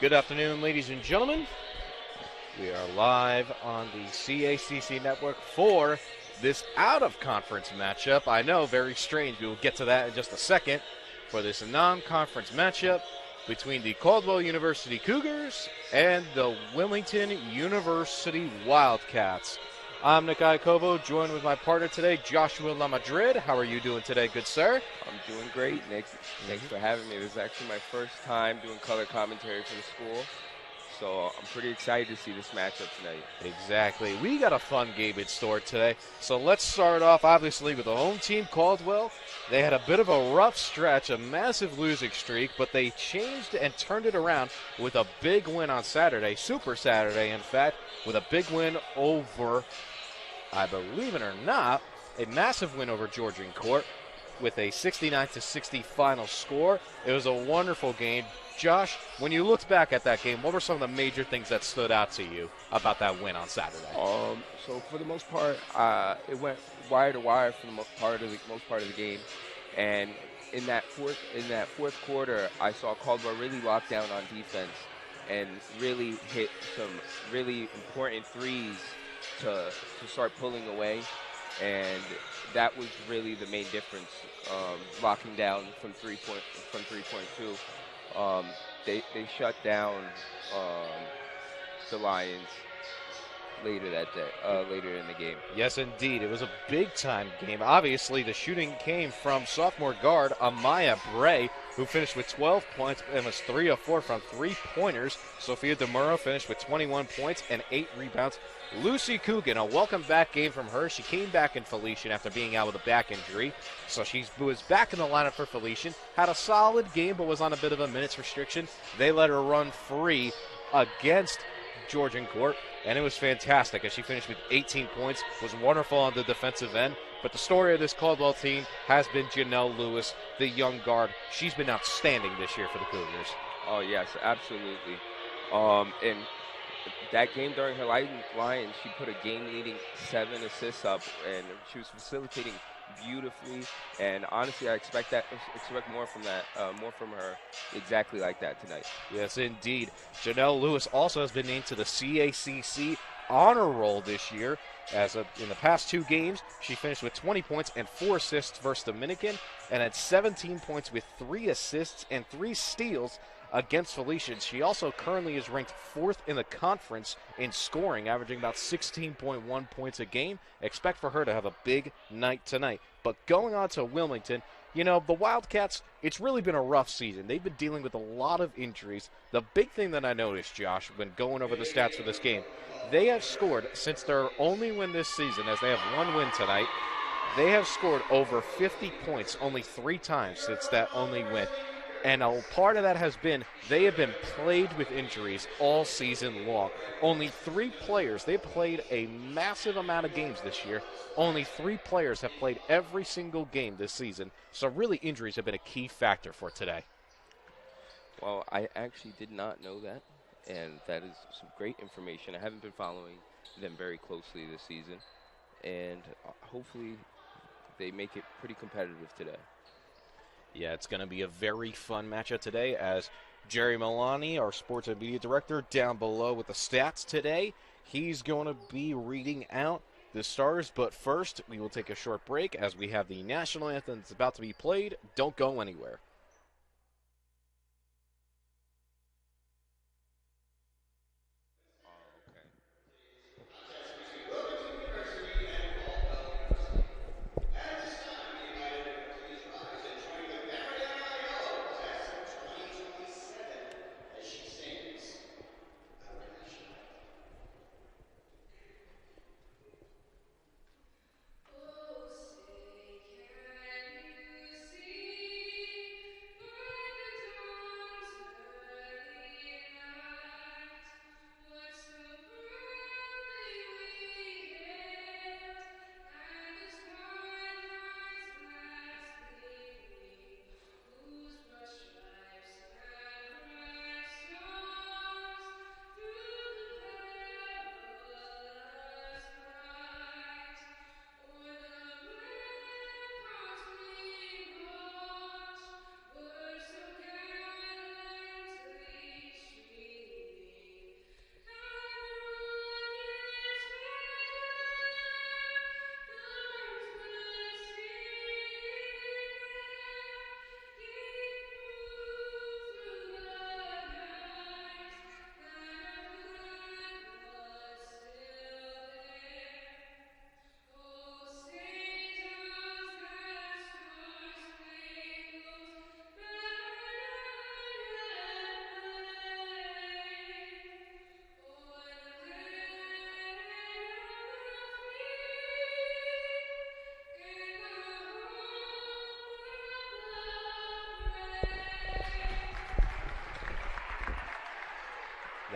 Good afternoon, ladies and gentlemen. We are live on the CACC network for this out-of-conference matchup. I know, very strange. We will get to that in just a second. For this non-conference matchup between the Caldwell University Cougars and the Wilmington University Wildcats. I'm Nick Iacovo, joined with my partner today, Joshua LaMadrid. How are you doing today, good sir? I'm doing great, Nick. Thanks for having me. This is actually my first time doing color commentary for the school, so I'm pretty excited to see this matchup tonight. Exactly. We got a fun game in store today. So let's start off, obviously, with the home team, Caldwell. They had a bit of a rough stretch, a massive losing streak, but they changed and turned it around with a big win on Saturday, Super Saturday, in fact, with a big win over, I believe it or not, a massive win over Georgian Court with a 69-60 final score. It was a wonderful game. Josh, when you looked back at that game, what were some of the major things that stood out to you about that win on Saturday? So for the most part, it went wire to wire for the most part of the game, and in that fourth quarter, I saw Caldwell really lock down on defense and really hit some really important threes to start pulling away, and that was really the main difference. Locking down from 3.2. They shut down the Lions later that day, later in the game. Yes, indeed. It was a big-time game. Obviously, the shooting came from sophomore guard Amaya Bray, who finished with 12 points and was 3 of 4 from three-pointers. Sophia DeMuro finished with 21 points and 8 rebounds. Lucy Coogan, a welcome-back game from her. She came back in Felician after being out with a back injury, so she was back in the lineup for Felician. Had a solid game, but was on a bit of a minutes restriction. They let her run free against Georgian Court, and it was fantastic as she finished with 18 points, was wonderful on the defensive end. But the story of this Caldwell team has been Janelle Lewis, the young guard. She's been outstanding this year for the Cougars. Oh, yes, absolutely. And that game during her Lions, she put a game-leading 7 assists up, and she was facilitating beautifully. And honestly, I expect more from her, exactly like that tonight. Yes, indeed. Janelle Lewis also has been named to the CACC honor roll this year. In the past 2 games, she finished with 20 points and 4 assists versus Dominican, and had 17 points with 3 assists and 3 steals against Felician. She also currently is ranked 4th in the conference in scoring, averaging about 16.1 points a game. Expect for her to have a big night tonight. But going on to Wilmington, you know, the Wildcats, it's really been a rough season. They've been dealing with a lot of injuries. The big thing that I noticed, Josh, when going over the stats for this game, they have scored, since their only win this season, as they have 1 win tonight, they have scored over 50 points only 3 times since that only win. And a part of that has been they have been plagued with injuries all season long. Only 3 players, they played a massive amount of games this year. Only 3 players have played every single game this season. So really injuries have been a key factor for today. Well, I actually did not know that, and that is some great information. I haven't been following them very closely this season, and hopefully they make it pretty competitive today. Yeah, it's going to be a very fun matchup today as Jerry Milani, our sports and media director, down below with the stats today. He's going to be reading out the stars, but first we will take a short break as we have the national anthem that's about to be played. Don't go anywhere.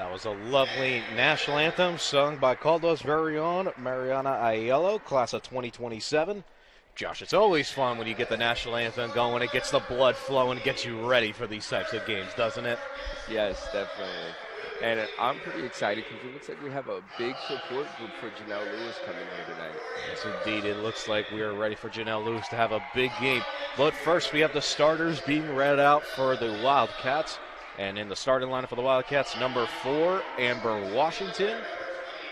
That was a lovely national anthem sung by Caldwell's very own Mariana Aiello, class of 2027. Josh, it's always fun when you get the national anthem going. It gets the blood flowing, gets you ready for these types of games, doesn't it? Yes, definitely. And I'm pretty excited because it looks like we have a big support group for Janelle Lewis coming here tonight. Yes, indeed. It looks like we are ready for Janelle Lewis to have a big game. But first, we have the starters being read out for the Wildcats. And in the starting lineup for the Wildcats, number 4, Amber Washington.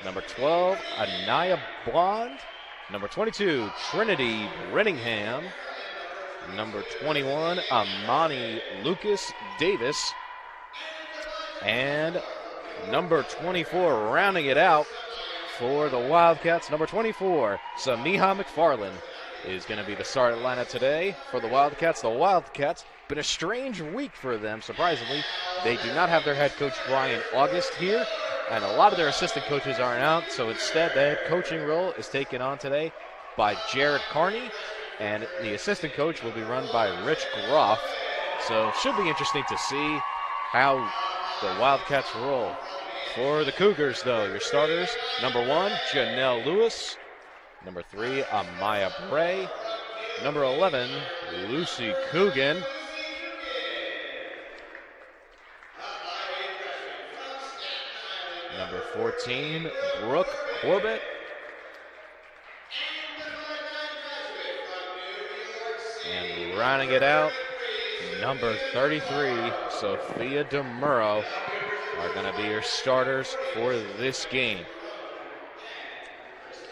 Number 12, Anaya Bond. Number 22, Trinity Brittingham. Number 21, Amani Lucas Davis. And number 24, rounding it out for the Wildcats, number 24, Samiha McFarland is going to be the starting lineup today for the Wildcats. The Wildcats, been a strange week for them, surprisingly. They do not have their head coach, Brian August, here, and a lot of their assistant coaches aren't out, so instead the head coaching role is taken on today by Jared Carney, and the assistant coach will be run by Rich Groff. So it should be interesting to see how the Wildcats roll. For the Cougars, though, your starters, number 1, Janelle Lewis. Number 3, Amaya Bray. Number 11, Lucy Coogan. Number 14, Brooke Corbett. And rounding it out, number 33, Sophia DeMuro, are going to be your starters for this game.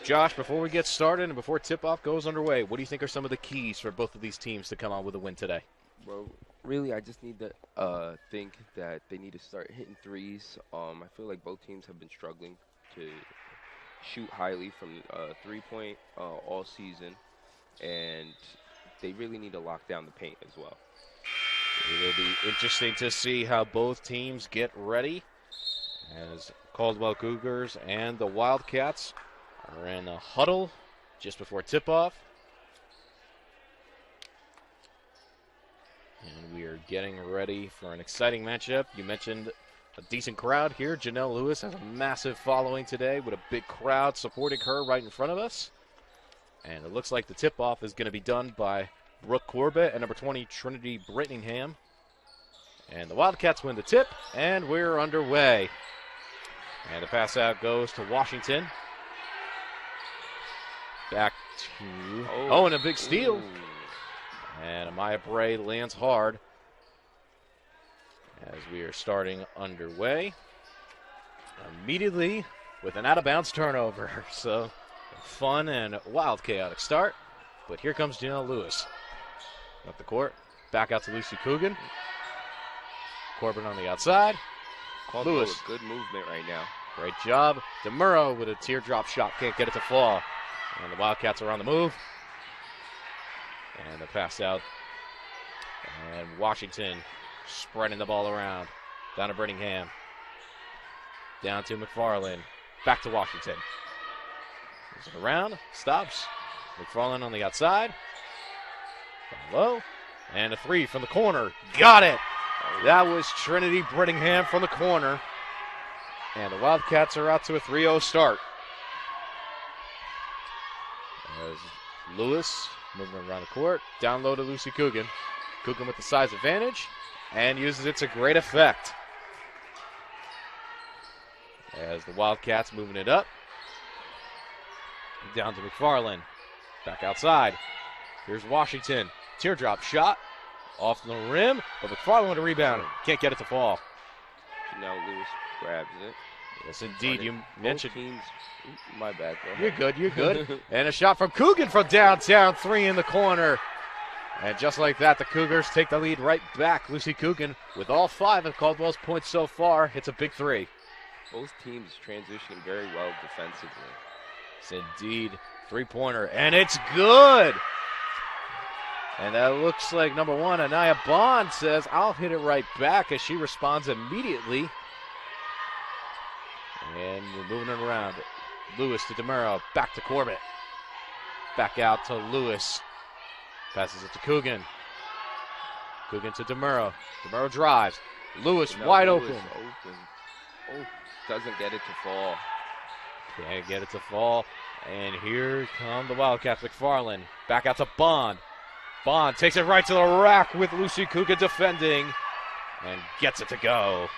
Josh, before we get started and before tip-off goes underway, what do you think are some of the keys for both of these teams to come out with a win today? Well, really, I just need to think that they need to start hitting threes. I feel like both teams have been struggling to shoot highly from three-point all season, and they really need to lock down the paint as well. It will be interesting to see how both teams get ready as Caldwell Cougars and the Wildcats are in a huddle just before tip-off. And we are getting ready for an exciting matchup. You mentioned a decent crowd here. Janelle Lewis has a massive following today with a big crowd supporting her right in front of us. And it looks like the tip-off is going to be done by Brooke Corbett and number 20, Trinity Brittingham. And the Wildcats win the tip, and we're underway. And the pass out goes to Washington. Back to, and a big steal. Ooh. And Amaya Bray lands hard as we are starting underway. Immediately with an out-of-bounds turnover. So a fun and wild, chaotic start. But here comes Janelle Lewis. Up the court. Back out to Lucy Coogan. Corbin on the outside. Lewis, good movement right now. Great job. DeMuro with a teardrop shot. Can't get it to fall. And the Wildcats are on the move. And the pass out. And Washington spreading the ball around. Down to Brittingham. Down to McFarland. Back to Washington. Moves it around. Stops. McFarland on the outside. Down low. And a three from the corner. Got it. That was Trinity Brittingham from the corner. And the Wildcats are out to a 3-0 start. As Lewis moving around the court. Down low to Lucy Coogan. Coogan with the size advantage. And uses it to great effect. As the Wildcats moving it up. Down to McFarland. Back outside. Here's Washington. Teardrop shot. Off the rim. But McFarland with a rebound. Can't get it to fall. Now Lewis grabs it. Yes, indeed. You mentioned. Teams, my bad. You're good. You're good. And a shot from Coogan from downtown. 3 in the corner. And just like that, the Cougars take the lead right back. Lucy Coogan, with all 5 of Caldwell's points so far, hits a big 3. Both teams transitioning very well defensively. Yes, indeed. 3-pointer. And it's good. And that looks like number 1, Anaya Bond, says, I'll hit it right back, as she responds immediately. And we're moving it around. Lewis to DeMuro. Back to Corbett. Back out to Lewis. Passes it to Coogan. Coogan to DeMuro. DeMuro drives. Lewis wide open. Oh, doesn't get it to fall. Can't get it to fall. And here come the Wildcats. McFarland back out to Bond. Bond takes it right to the rack with Lucy Coogan defending and gets it to go.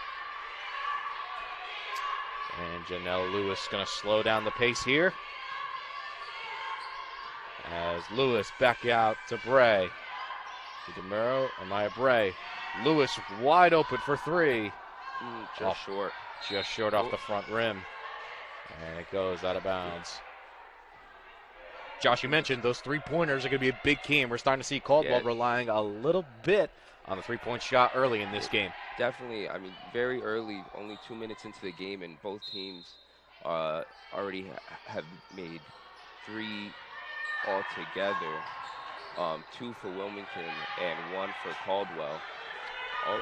And Janelle Lewis going to slow down the pace here. As Lewis back out to Bray. To DeMuro, Amaya Bray. Lewis wide open for three. Just short. Just short off the front rim. And it goes out of bounds. Josh, you mentioned those three-pointers are going to be a big key, and we're starting to see Caldwell relying a little bit on the three-point shot early in this game. Definitely. I mean, very early, only 2 minutes into the game, and both teams already have made three altogether. 2 for Wilmington and 1 for Caldwell. Oh,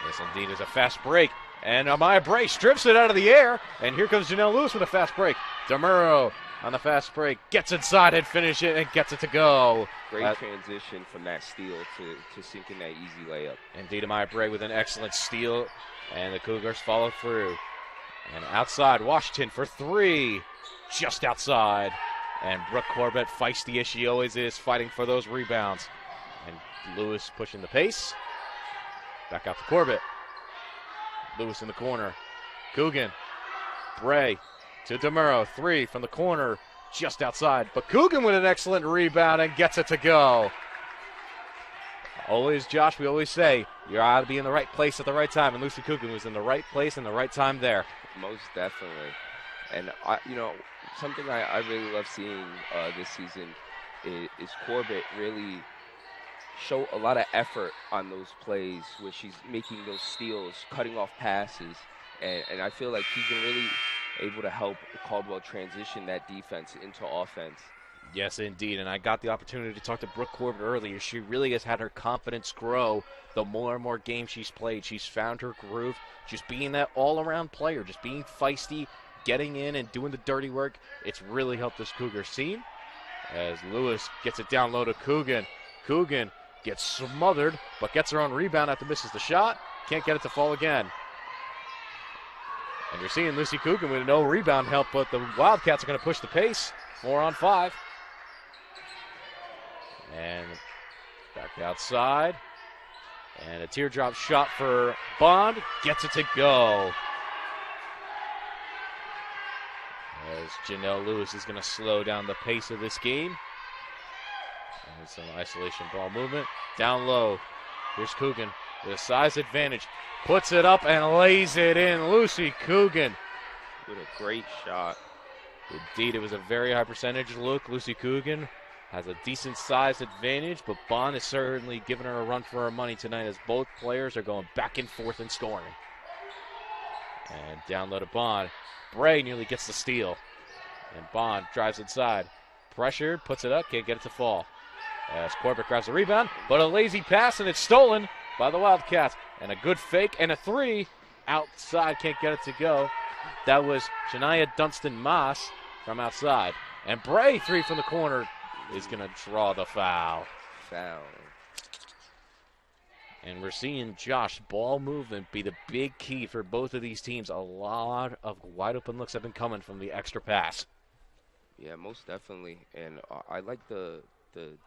yes, indeed, is a fast break. And Amaya Bray strips it out of the air, and here comes Janelle Lewis with a fast break. DeMuro on the fast break, gets inside and finish it and gets it to go. Great transition from that steal to sinking that easy layup. Indeed, Amaya Bray with an excellent steal, and the Cougars follow through. And outside, Washington for three, just outside. And Brooke Corbett, feisty as she always is, fighting for those rebounds. And Lewis pushing the pace. Back out to Corbett. Lewis in the corner. Coogan. Bray to DeMuro. Three from the corner, just outside. But Coogan with an excellent rebound and gets it to go. Always, Josh, we always say, you ought to be in the right place at the right time. And Lucy Coogan was in the right place and the right time there. Most definitely. And, something I really love seeing this season is Corbett really show a lot of effort on those plays where she's making those steals, cutting off passes, and I feel like she's been really able to help Caldwell transition that defense into offense. Yes, indeed, and I got the opportunity to talk to Brooke Corbett earlier. She really has had her confidence grow the more and more games she's played. She's found her groove, just being that all-around player, just being feisty, getting in and doing the dirty work. It's really helped this Cougars team. As Lewis gets it down low to Coogan. Coogan gets smothered, but gets her own rebound after misses the shot. Can't get it to fall again. And you're seeing Lucy Coogan with no rebound help, but the Wildcats are going to push the pace. 4-on-5. And back outside. And a teardrop shot for Bond. Gets it to go. As Janelle Lewis is going to slow down the pace of this game. And some isolation ball movement. Down low. Here's Coogan with a size advantage. Puts it up and lays it in. Lucy Coogan with a great shot. Indeed, it was a very high percentage look. Lucy Coogan has a decent size advantage, but Bond is certainly giving her a run for her money tonight as both players are going back and forth in scoring. And down low to Bond. Bray nearly gets the steal. And Bond drives inside. Pressured, puts it up, can't get it to fall. As Corbett grabs the rebound, but a lazy pass, and it's stolen by the Wildcats. And a good fake and a three. Outside, can't get it to go. That was Shania Dunston-Moss from outside. And Bray, three from the corner, is going to draw the foul. And we're seeing Josh, ball movement be the big key for both of these teams. A lot of wide open looks have been coming from the extra pass. Yeah, most definitely. And I like the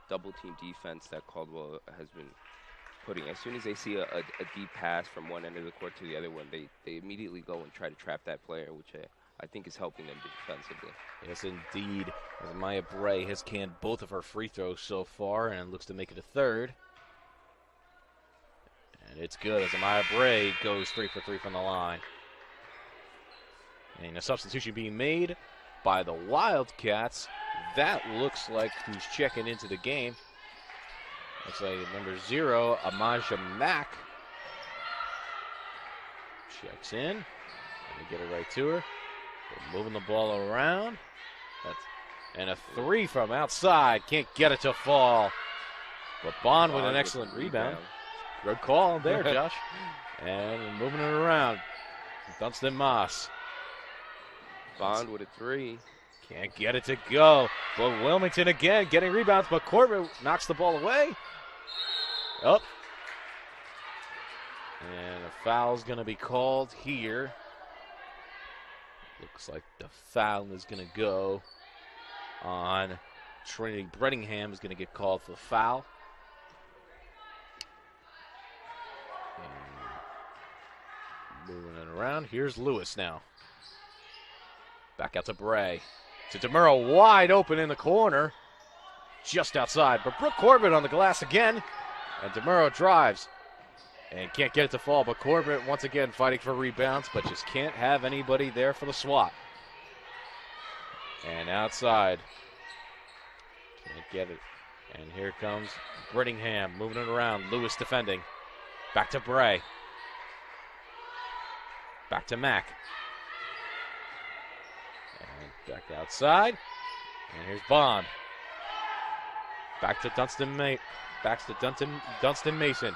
double team defense that Caldwell has been putting. As soon as they see a deep pass from one end of the court to the other one, they immediately go and try to trap that player, which I think is helping them defensively. Yes, indeed. As Maya Bray has canned both of her free throws so far and looks to make it a third. And it's good as Amaya Bray goes 3 for 3 from the line. And a substitution being made by the Wildcats. That looks like who's checking into the game. Looks like number 0, Amaja Mack. Checks in. Let me get it right to her. They're moving the ball around. And a 3 from outside. Can't get it to fall. But Bond with an excellent rebound. Good call there, Josh. And moving it around. Dunston-Moss. Bond with a 3. Can't get it to go. But Wilmington again getting rebounds, but Corbett knocks the ball away. Up. And a foul's going to be called here. Looks like the foul is going to go on Trinity. Brettingham is going to get called for the foul. And moving it around. Here's Lewis now. Back out to Bray. To DeMuro, wide open in the corner. Just outside. But Brooke Corbett on the glass again. And DeMuro drives. And can't get it to fall. But Corbett once again fighting for rebounds. But just can't have anybody there for the swat. And outside. Can't get it. And here comes Brittingham moving it around. Lewis defending. Back to Bray. Back to Mack. And back outside. And here's Bond. Back to Dunstan Mason.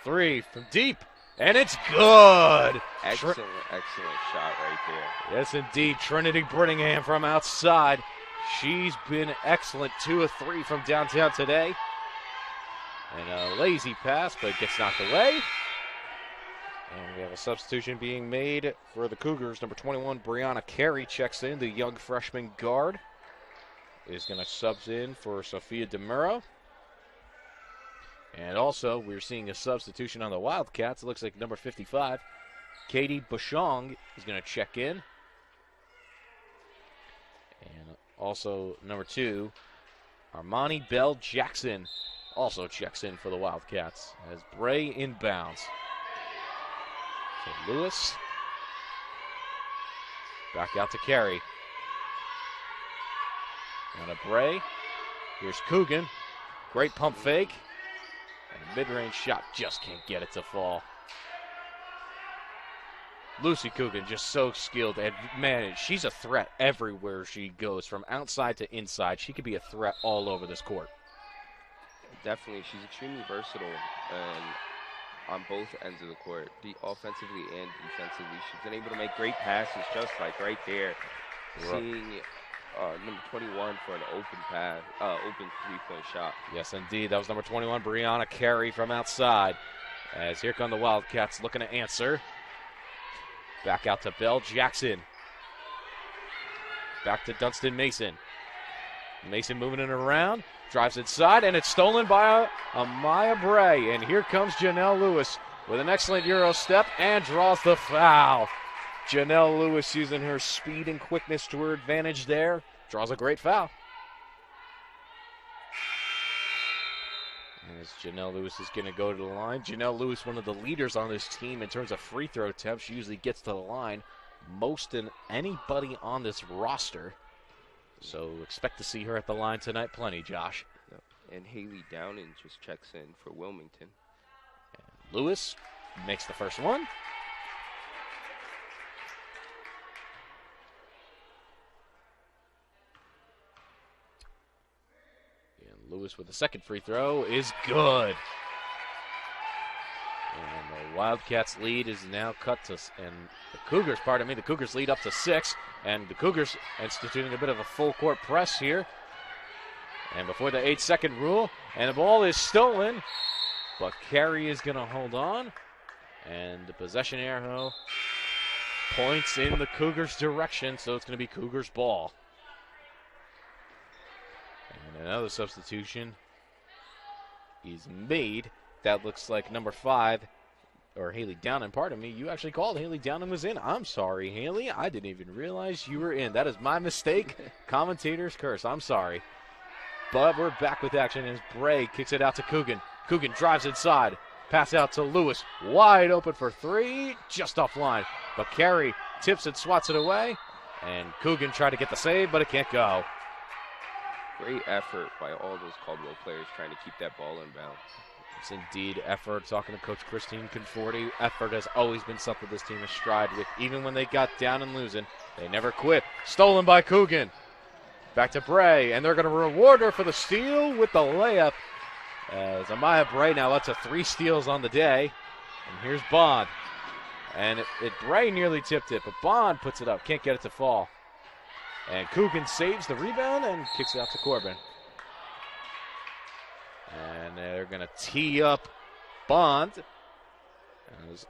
Three from deep. And it's good. Excellent shot right there. Yes, indeed. Trinity Brittingham from outside. She's been excellent. 2 of 3 from downtown today. And a lazy pass, but it gets knocked away. And we have a substitution being made for the Cougars. Number 21, Brianna Carey checks in. The young freshman guard is going to subs in for Sophia DeMuro. And also, we're seeing a substitution on the Wildcats. It looks like number 55, Katie Bashong, is going to check in. And also, number 2, Armani Bell Jackson also checks in for the Wildcats as Bray inbounds. So Lewis back out to Carey. And a Bray. Here's Coogan. Great pump fake. And a mid-range shot just can't get it to fall. Lucy Coogan just so skilled. And man, she's a threat everywhere she goes, from outside to inside. She could be a threat all over this court. Definitely. She's extremely versatile and on both ends of the court, offensively and defensively. She's been able to make great passes just like right there. Seeing number 21 for an open pass, open three-point shot. Yes, indeed. That was number 21, Brianna Carey from outside. As here come the Wildcats looking to answer. Back out to Bell Jackson. Back to Dunstan Mason. Mason moving it around. Drives inside, and it's stolen by Amaya Bray. And here comes Janelle Lewis with an excellent Euro step and draws the foul. Janelle Lewis using her speed and quickness to her advantage there. Draws a great foul. As Janelle Lewis is going to go to the line. Janelle Lewis, one of the leaders on this team in terms of free throw attempts. She usually gets to the line most than anybody on this roster. So expect to see her at the line tonight plenty, Josh. And Haley Downing just checks in for Wilmington. And Lewis makes the first one. And Lewis with the second free throw is good. And the Wildcats lead is now cut to, and the Cougars lead up to 6, and the Cougars instituting a bit of a full court press here. And before the 8-second rule, and the ball is stolen, but Carey is going to hold on, and the possession arrow points in the Cougars' direction, so it's going to be Cougars' ball. And another substitution is made. That looks like number 5, or Haley Downing, pardon me. You actually called Haley Downing was in. I'm sorry, Haley. I didn't even realize you were in. That is my mistake. Commentator's curse. I'm sorry. But we're back with action as Bray kicks it out to Coogan. Coogan drives inside. Pass out to Lewis. Wide open for 3. Just offline. But Carey tips it, swats it away. And Coogan tried to get the save, but it can't go. Great effort by all those Caldwell players trying to keep that ball in bounds. It's indeed effort. Talking to Coach Christine Conforti, effort has always been something this team has strived with. Even when they got down and losing, they never quit. Stolen by Coogan. Back to Bray, and they're going to reward her for the steal with the layup. As Amaya Bray now up to 3 steals on the day. And here's Bond. And Bray nearly tipped it, but Bond puts it up. Can't get it to fall. And Coogan saves the rebound and kicks it out to Corbin. And they're going to tee up Bond. As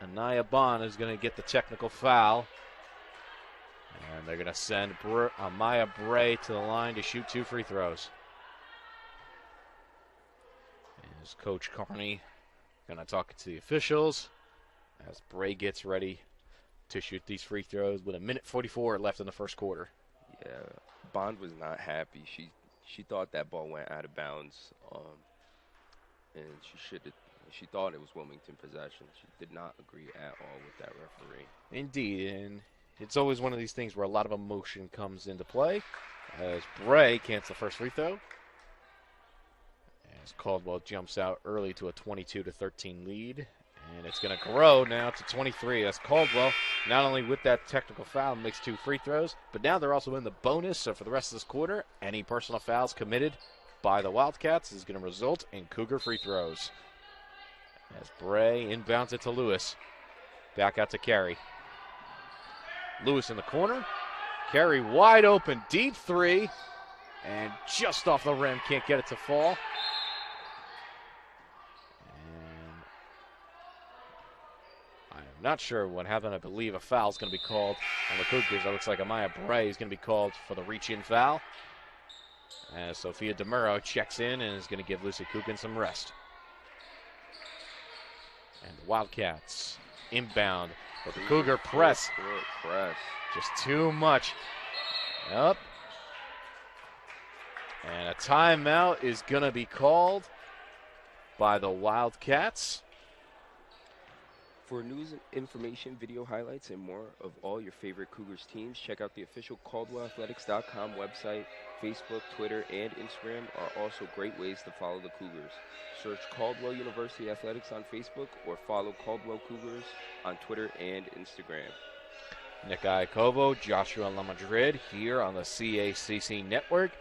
Anaya Bond is going to get the technical foul. And they're going to send Amaya Bray to the line to shoot 2 free throws. As Coach Carney going to talk to the officials as Bray gets ready to shoot these free throws with 1:44 left in the first quarter. Yeah, Bond was not happy. She thought that ball went out of bounds, and she thought it was Wilmington possession. She did not agree at all with that referee. Indeed, and it's always one of these things where a lot of emotion comes into play as Bray cancels the first free throw. As Caldwell jumps out early to a 22-13 lead. And it's going to grow now to 23 as Caldwell, not only with that technical foul, makes 2 free throws, but now they're also in the bonus. So for the rest of this quarter, any personal fouls committed by the Wildcats is going to result in Cougar free throws. As Bray inbounds it to Lewis. Back out to Carey. Lewis in the corner. Carey wide open, deep 3. And just off the rim, can't get it to fall. Not sure what happened. I believe a foul is going to be called on the Cougars. It looks like Amaya Bray is going to be called for the reach-in foul. As Sophia DeMuro checks in and is going to give Lucy Kukin some rest. And the Wildcats inbound. But the Cougar press. Just too much. Yep. And a timeout is going to be called by the Wildcats. For news, information, video highlights, and more of all your favorite Cougars teams, check out the official CaldwellAthletics.com website. Facebook, Twitter, and Instagram are also great ways to follow the Cougars. Search Caldwell University Athletics on Facebook or follow Caldwell Cougars on Twitter and Instagram. Nick Iacovo, Joshua LaMadrid here on the CACC Network.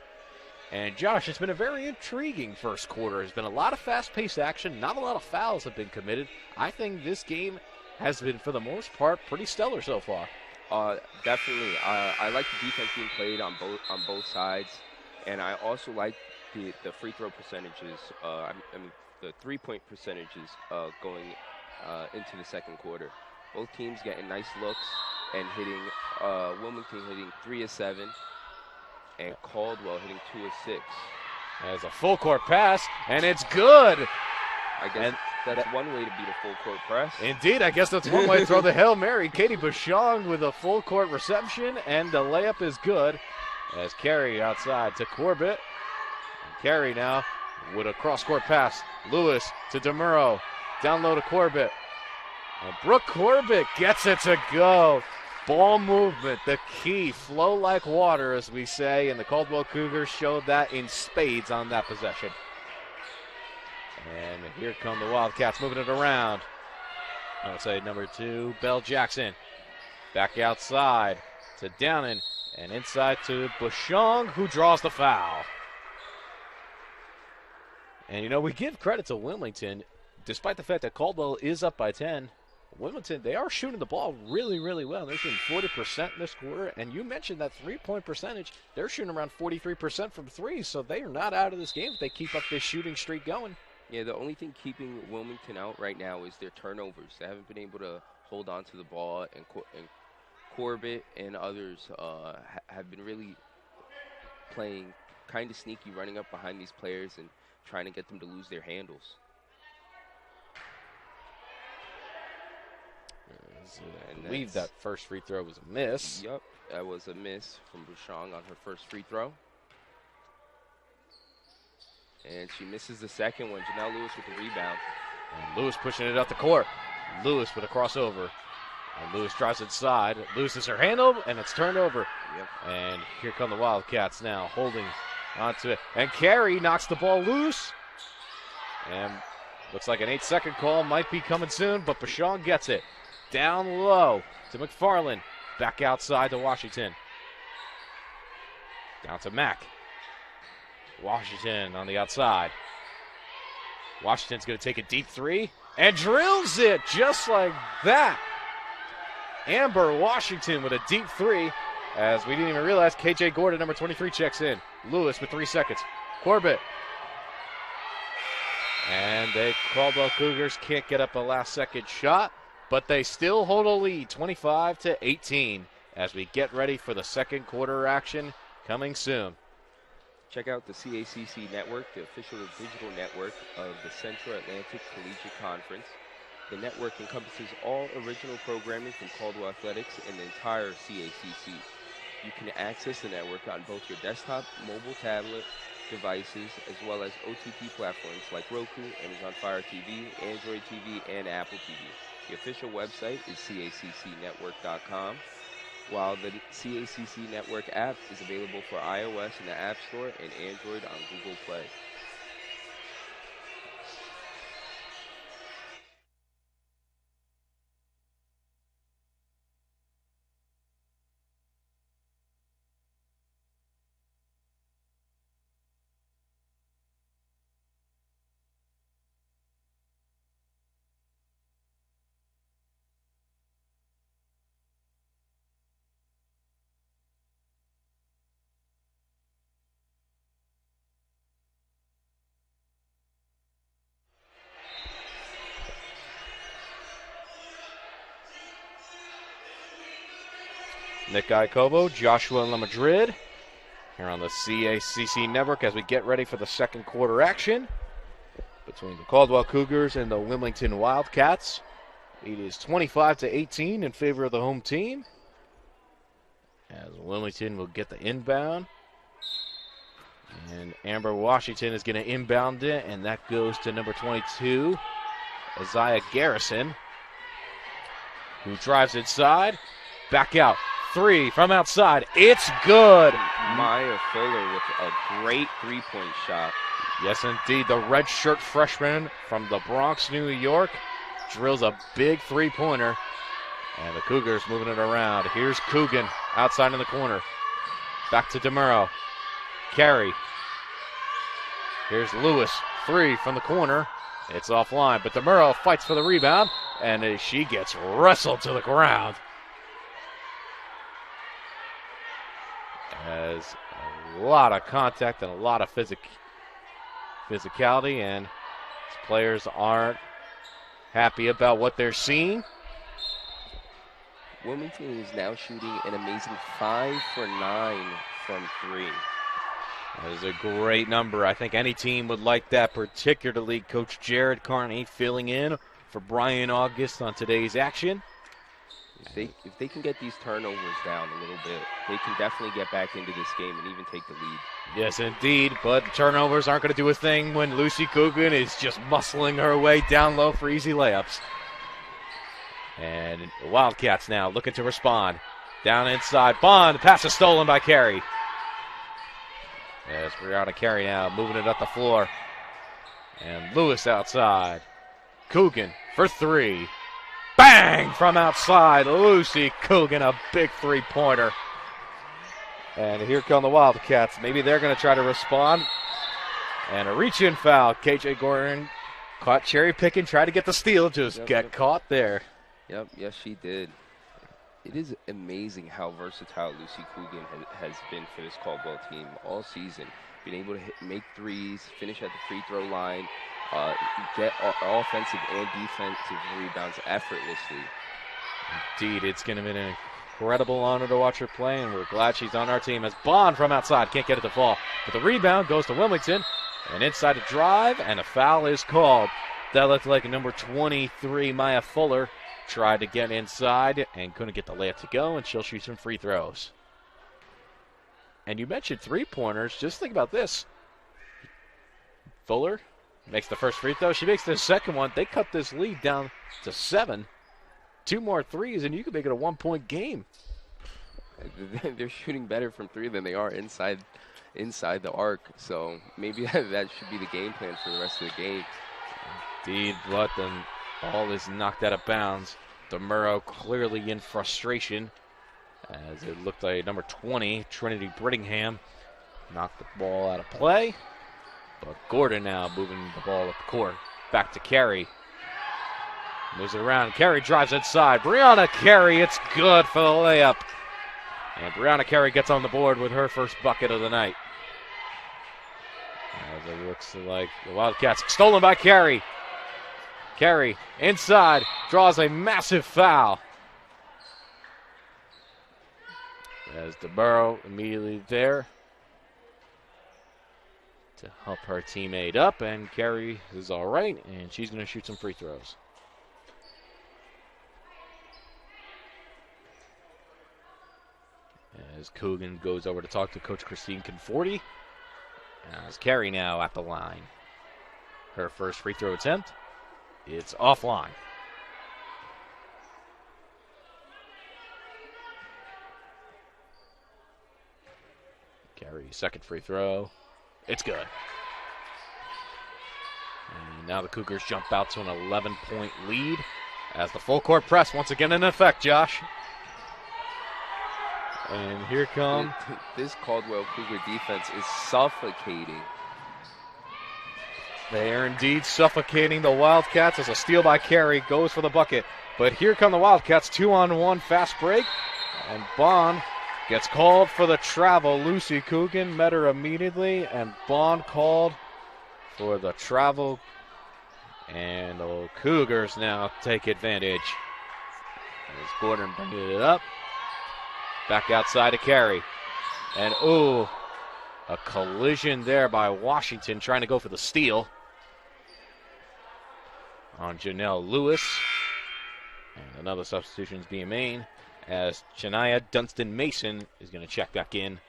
And Josh, it's been a very intriguing first quarter. There's been a lot of fast-paced action. Not a lot of fouls have been committed. I think this game has been, for the most part, pretty stellar so far. Definitely. I like the defense being played on both sides, and I also like the free throw percentages. I mean the 3-point percentages going into the second quarter. Both teams getting nice looks and hitting. Wilmington hitting 3 of 7. And Caldwell hitting 2 of 6. As a full court pass, and it's good. I guess that's one way to beat a full court press. Indeed, I guess that's one way to throw the Hail Mary. Katie Bouchong with a full court reception, and the layup is good. As Carey outside to Corbett. And Carey now with a cross court pass. Lewis to DeMuro. Down low to Corbett. And Brooke Corbett gets it to go. Ball movement, the key, flow like water, as we say, and the Caldwell Cougars showed that in spades on that possession. And here come the Wildcats moving it around. I would say number 2, Belle Jackson. Back outside to Downen, and inside to Bouchong, who draws the foul. And, you know, we give credit to Wilmington, despite the fact that Caldwell is up by 10. Wilmington, they are shooting the ball really, really well. They're shooting 40% in this quarter, and you mentioned that 3-point percentage. They're shooting around 43% from 3, so they are not out of this game if they keep up this shooting streak going. Yeah, the only thing keeping Wilmington out right now is their turnovers. They haven't been able to hold on to the ball, and Corbett and others have been really playing kind of sneaky, running up behind these players and trying to get them to lose their handles. I believe that first free throw was a miss. Yep, that was a miss from Bouchong on her first free throw. And she misses the second one. Janelle Lewis with the rebound. And Lewis pushing it up the court. Lewis with a crossover. And Lewis drives inside. Loses her handle, and it's turned over. Yep. And here come the Wildcats now, holding onto it. And Carey knocks the ball loose. And looks like an 8-second call might be coming soon, but Bouchong gets it. Down low to McFarland. Back outside to Washington. Down to Mack. Washington on the outside. Washington's going to take a deep 3 and drills it just like that. Amber Washington with a deep 3, as we didn't even realize KJ Gordon, number 23, checks in. Lewis with 3 seconds. Corbett. And the Caldwell Cougars can't get up a last-second shot, but they still hold a lead, 25-18. as we get ready for the second quarter action coming soon. Check out the CACC Network, the official digital network of the Central Atlantic Collegiate Conference. The network encompasses all original programming from Caldwell Athletics and the entire CACC. You can access the network on both your desktop, mobile tablet devices, as well as OTT platforms like Roku, Amazon Fire TV, Android TV, and Apple TV. The official website is caccnetwork.com, while the CACC Network app is available for iOS in the App Store and Android on Google Play. Nick Iacobo, Joshua LaMadrid here on the CACC Network as we get ready for the second quarter action between the Caldwell Cougars and the Wilmington Wildcats. It is 25-18 in favor of the home team, as Wilmington will get the inbound. And Amber Washington is going to inbound it, and that goes to number 22, Isaiah Garrison, who drives inside. Back out. Three from outside. It's good. Maya Fuller with a great three-point shot. Yes, indeed. The redshirt freshman from the Bronx, New York, drills a big three-pointer. And the Cougars moving it around. Here's Coogan outside in the corner. Back to DeMuro. Carey. Here's Lewis. Three from the corner. It's offline, but DeMuro fights for the rebound, and she gets wrestled to the ground. Has a lot of contact and a lot of physicality, and players aren't happy about what they're seeing. Wilmington is now shooting an amazing 5 for 9 from three. That is a great number. I think any team would like that, particularly Coach Jared Carney filling in for Brian August on today's action. If they can get these turnovers down a little bit, they can definitely get back into this game and even take the lead. Yes, indeed, but turnovers aren't going to do a thing when Lucy Coogan is just muscling her way down low for easy layups. And the Wildcats now looking to respond. Down inside, Bond, the pass is stolen by Carey. As Brianna Carey now moving it up the floor. And Lewis outside. Coogan for three. Bang! From outside, Lucy Coogan, a big three-pointer. And here come the Wildcats. Maybe they're going to try to respond. And a reach-in foul. KJ Gordon caught cherry-picking, tried to get the steal, just get caught there. Yep, yes, she did. It is amazing how versatile Lucy Coogan has been for this Caldwell team all season. Being able to make threes, finish at the free throw line, get offensive and defensive rebounds effortlessly. Indeed, it's going to be an incredible honor to watch her play, and we're glad she's on our team. As Bond from outside can't get it to fall, but the rebound goes to Wilmington, and inside a drive, and a foul is called. That looked like number 23, Maya Fuller, tried to get inside and couldn't get the layup to go, and she'll shoot some free throws. And you mentioned three-pointers. Just think about this. Fuller makes the first free throw. She makes the second one. They cut this lead down to 7. 2 more threes, and you can make it a 1-point game. They're shooting better from three than they are inside the arc. So maybe that should be the game plan for the rest of the game. Indeed, but the ball is knocked out of bounds. DeMuro clearly in frustration, as it looked like number 20, Trinity Brittingham, knocked the ball out of play. But Gordon now moving the ball up the court. Back to Carey. Moves it around. Carey drives inside. Brianna Carey, it's good for the layup. And Brianna Carey gets on the board with her first bucket of the night. As it looks like the Wildcats stolen by Carey. Carey inside draws a massive foul. As DeBurrow immediately there to help her teammate up, and Carey is all right, and she's going to shoot some free throws. As Coogan goes over to talk to Coach Christine Conforti. As Carey now at the line. Her first free throw attempt. It's offline. Carey, second free throw. It's good. And now the Cougars jump out to an 11-point lead as the full court press once again in effect, Josh. And here come... This Caldwell Cougar defense is suffocating. They are indeed suffocating the Wildcats as a steal by Carey goes for the bucket. But here come the Wildcats, 2-on-1 fast break. And Bond gets called for the travel. Lucy Coogan met her immediately, and Bond called for the travel. And the Cougars now take advantage. As Gordon bringing it up. Back outside to Carey. And, ooh, a collision there by Washington trying to go for the steal on Janelle Lewis. And another substitution is being made as Shania Dunstan-Mason is going to check back in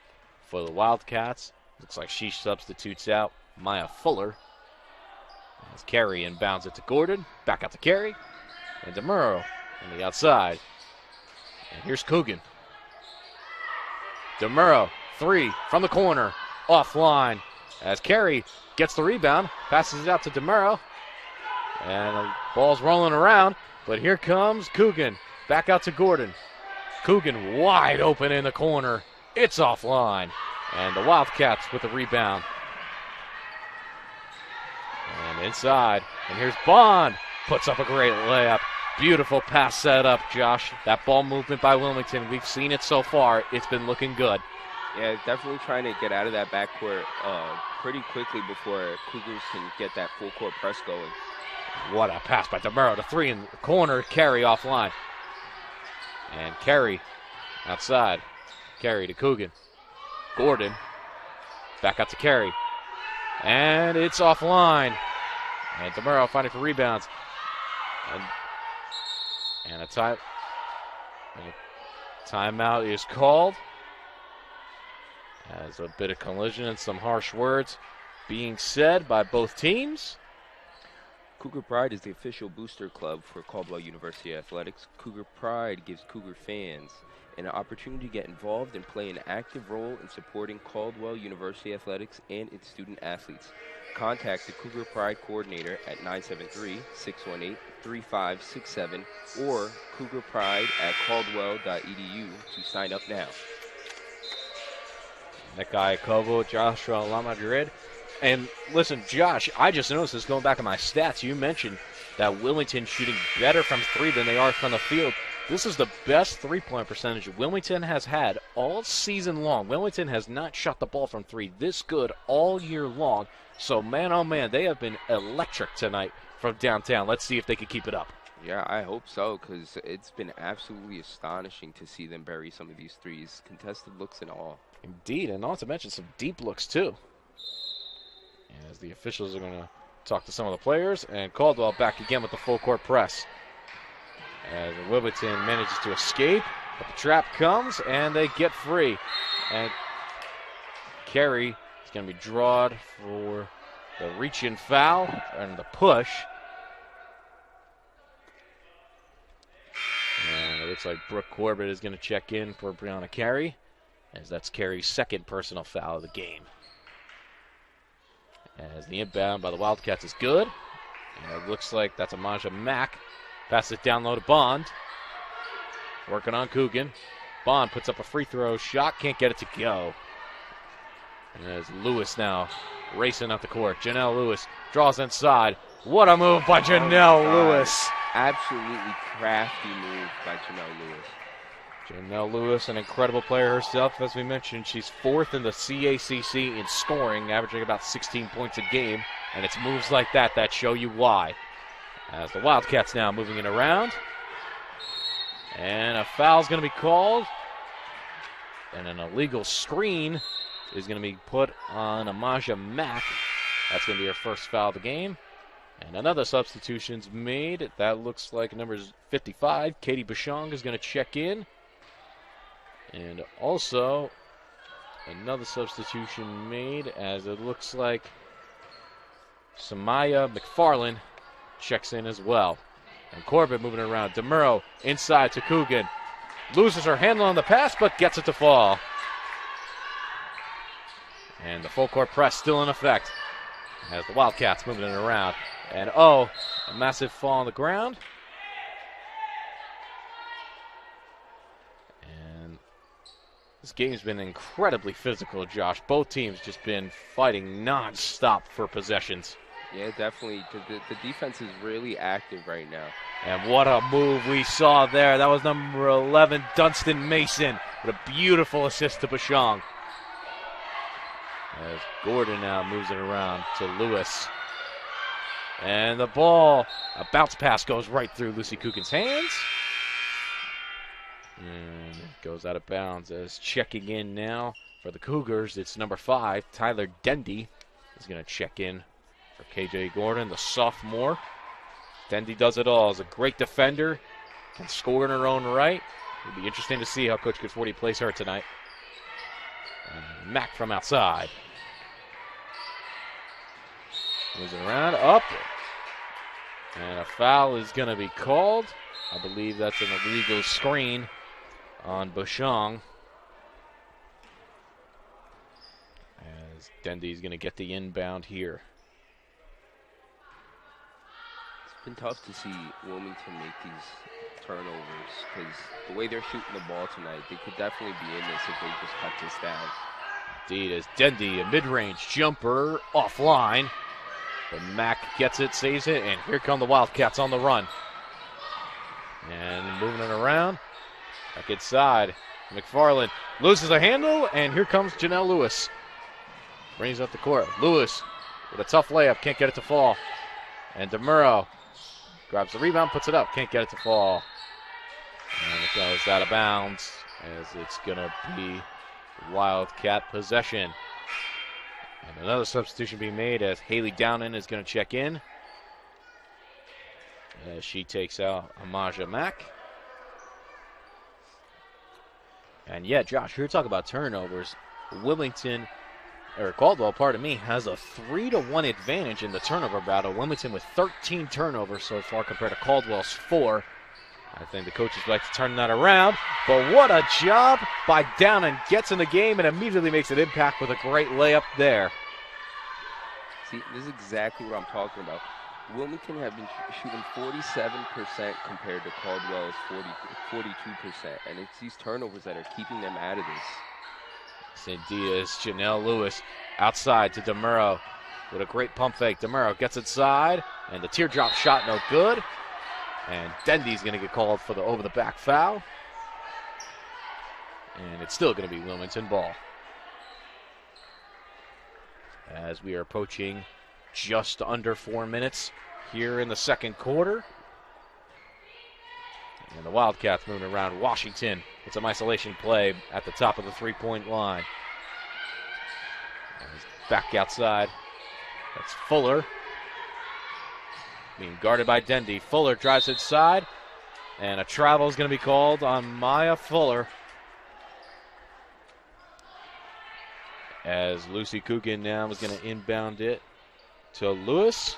for the Wildcats. Looks like she substitutes out Maya Fuller. As Carey inbounds it to Gordon. Back out to Carey. And DeMuro on the outside. And here's Coogan. DeMuro, three from the corner, offline. As Carey gets the rebound, passes it out to DeMuro. And the ball's rolling around, but here comes Coogan. Back out to Gordon. Coogan wide open in the corner. It's offline. And the Wildcats with the rebound. And inside. And here's Bond. Puts up a great layup. Beautiful pass set up, Josh. That ball movement by Wilmington, we've seen it so far. It's been looking good. Yeah, definitely trying to get out of that backcourt pretty quickly before Cougars can get that full court press going. What a pass by DeMuro to three in the corner. Carey offline. And Carey outside. Carey to Coogan. Gordon. Back out to Carey. And it's offline. And DeMuro fighting for rebounds. And a timeout is called. As a bit of collision and some harsh words being said by both teams. Cougar Pride is the official booster club for Caldwell University Athletics. Cougar Pride gives Cougar fans an opportunity to get involved and play an active role in supporting Caldwell University Athletics and its student athletes. Contact the Cougar Pride coordinator at 973-618-3567 or cougarpride@caldwell.edu to sign up now. Nekai Kovo, Joshua Lamadrid. And listen, Josh, I just noticed this going back in my stats. You mentioned that Wilmington shooting better from three than they are from the field. This is the best three-point percentage Wilmington has had all season long. Wilmington has not shot the ball from three this good all year long. So, man, oh, man, they have been electric tonight from downtown. Let's see if they can keep it up. Yeah, I hope so, because it's been absolutely astonishing to see them bury some of these threes. Contested looks and all. Indeed, and not to mention some deep looks, too. As the officials are going to talk to some of the players, and Caldwell back again with the full court press. As Wilmington manages to escape, but the trap comes, and they get free. And Carey is going to be drawed for the reach-in foul and the push. And it looks like Brooke Corbett is going to check in for Brianna Carey, as that's Carey's second personal foul of the game. As the inbound by the Wildcats is good. And it looks like that's Amaja Mack. Passes it down low to Bond. Working on Coogan. Bond puts up a free throw shot. Can't get it to go. And there's Lewis now racing up the court. Janelle Lewis draws inside. What a move by Janelle Lewis. Absolutely crafty move by Janelle Lewis. Janelle Lewis, an incredible player herself. As we mentioned, she's fourth in the CACC in scoring, averaging about 16 points a game. And it's moves like that that show you why. As the Wildcats now moving it around. And a foul's going to be called And an illegal screen is going to be put on Amaja Mack. That's going to be her first foul of the game. And another substitution's made. That looks like number 55. Katie Bashong is going to check in. And also another substitution made, as it looks like Samaya McFarland checks in as well. And Corbett moving around. DeMuro inside to Coogan. Loses her handle on the pass, but gets it to fall. And the full court press still in effect as the Wildcats moving it around. And a massive fall on the ground. And this game's been incredibly physical, Josh. Both teams just been fighting non-stop for possessions. Yeah, definitely. The defense is really active right now. And what a move we saw there. That was number 11, Dunstan Mason, with a beautiful assist to Bashong. As Gordon now moves it around to Lewis. And the ball, a bounce pass goes right through Lucy Coogan's hands. And it goes out of bounds. As checking in now for the Cougars, it's number 5, Tyler Dendy is going to check in for KJ Gordon, the sophomore. Dendy does it all. Is a great defender, can score in her own right. It'll be interesting to see how Coach Conforti plays her tonight. And Mack from outside. Moves it around, up. And a foul is going to be called. I believe that's an illegal screen on Bashong. As Dendy's going to get the inbound here. It's been tough to see Wilmington make these turnovers because the way they're shooting the ball tonight, they could definitely be in this if they just cut this down. Indeed, as Dendy, a mid-range jumper offline. But Mack gets it, saves it, and here come the Wildcats on the run. And moving it around. Back inside. McFarland loses a handle, and here comes Janelle Lewis. Brings up the court. Lewis with a tough layup, can't get it to fall. And DeMuro grabs the rebound, puts it up, can't get it to fall. And it goes out of bounds as it's going to be Wildcat possession. And another substitution being made as Haley Downen is going to check in. As she takes out Amaja Mack. And yeah, Josh, here talk about turnovers. Caldwell, has a 3-1 advantage in the turnover battle. Wilmington with 13 turnovers so far compared to Caldwell's 4. I think the coaches like to turn that around. But what a job by Downen. Gets in the game and immediately makes an impact with a great layup there. See, this is exactly what I'm talking about. Wilmington have been shooting 47% compared to Caldwell's 42%. And it's these turnovers that are keeping them out of this. Indeed, is Janelle Lewis outside to DeMuro with a great pump fake. DeMuro gets inside, and the teardrop shot no good. And Dendy's going to get called for the over-the-back foul. And it's still going to be Wilmington ball. As we are approaching just under 4 minutes here in the second quarter. And the Wildcats moving around Washington with some isolation play at the top of the three-point line. And back outside. That's Fuller. Being guarded by Dendy. Fuller drives inside. And a travel is going to be called on Maya Fuller. As Lucy Coogan now is going to inbound it to Lewis.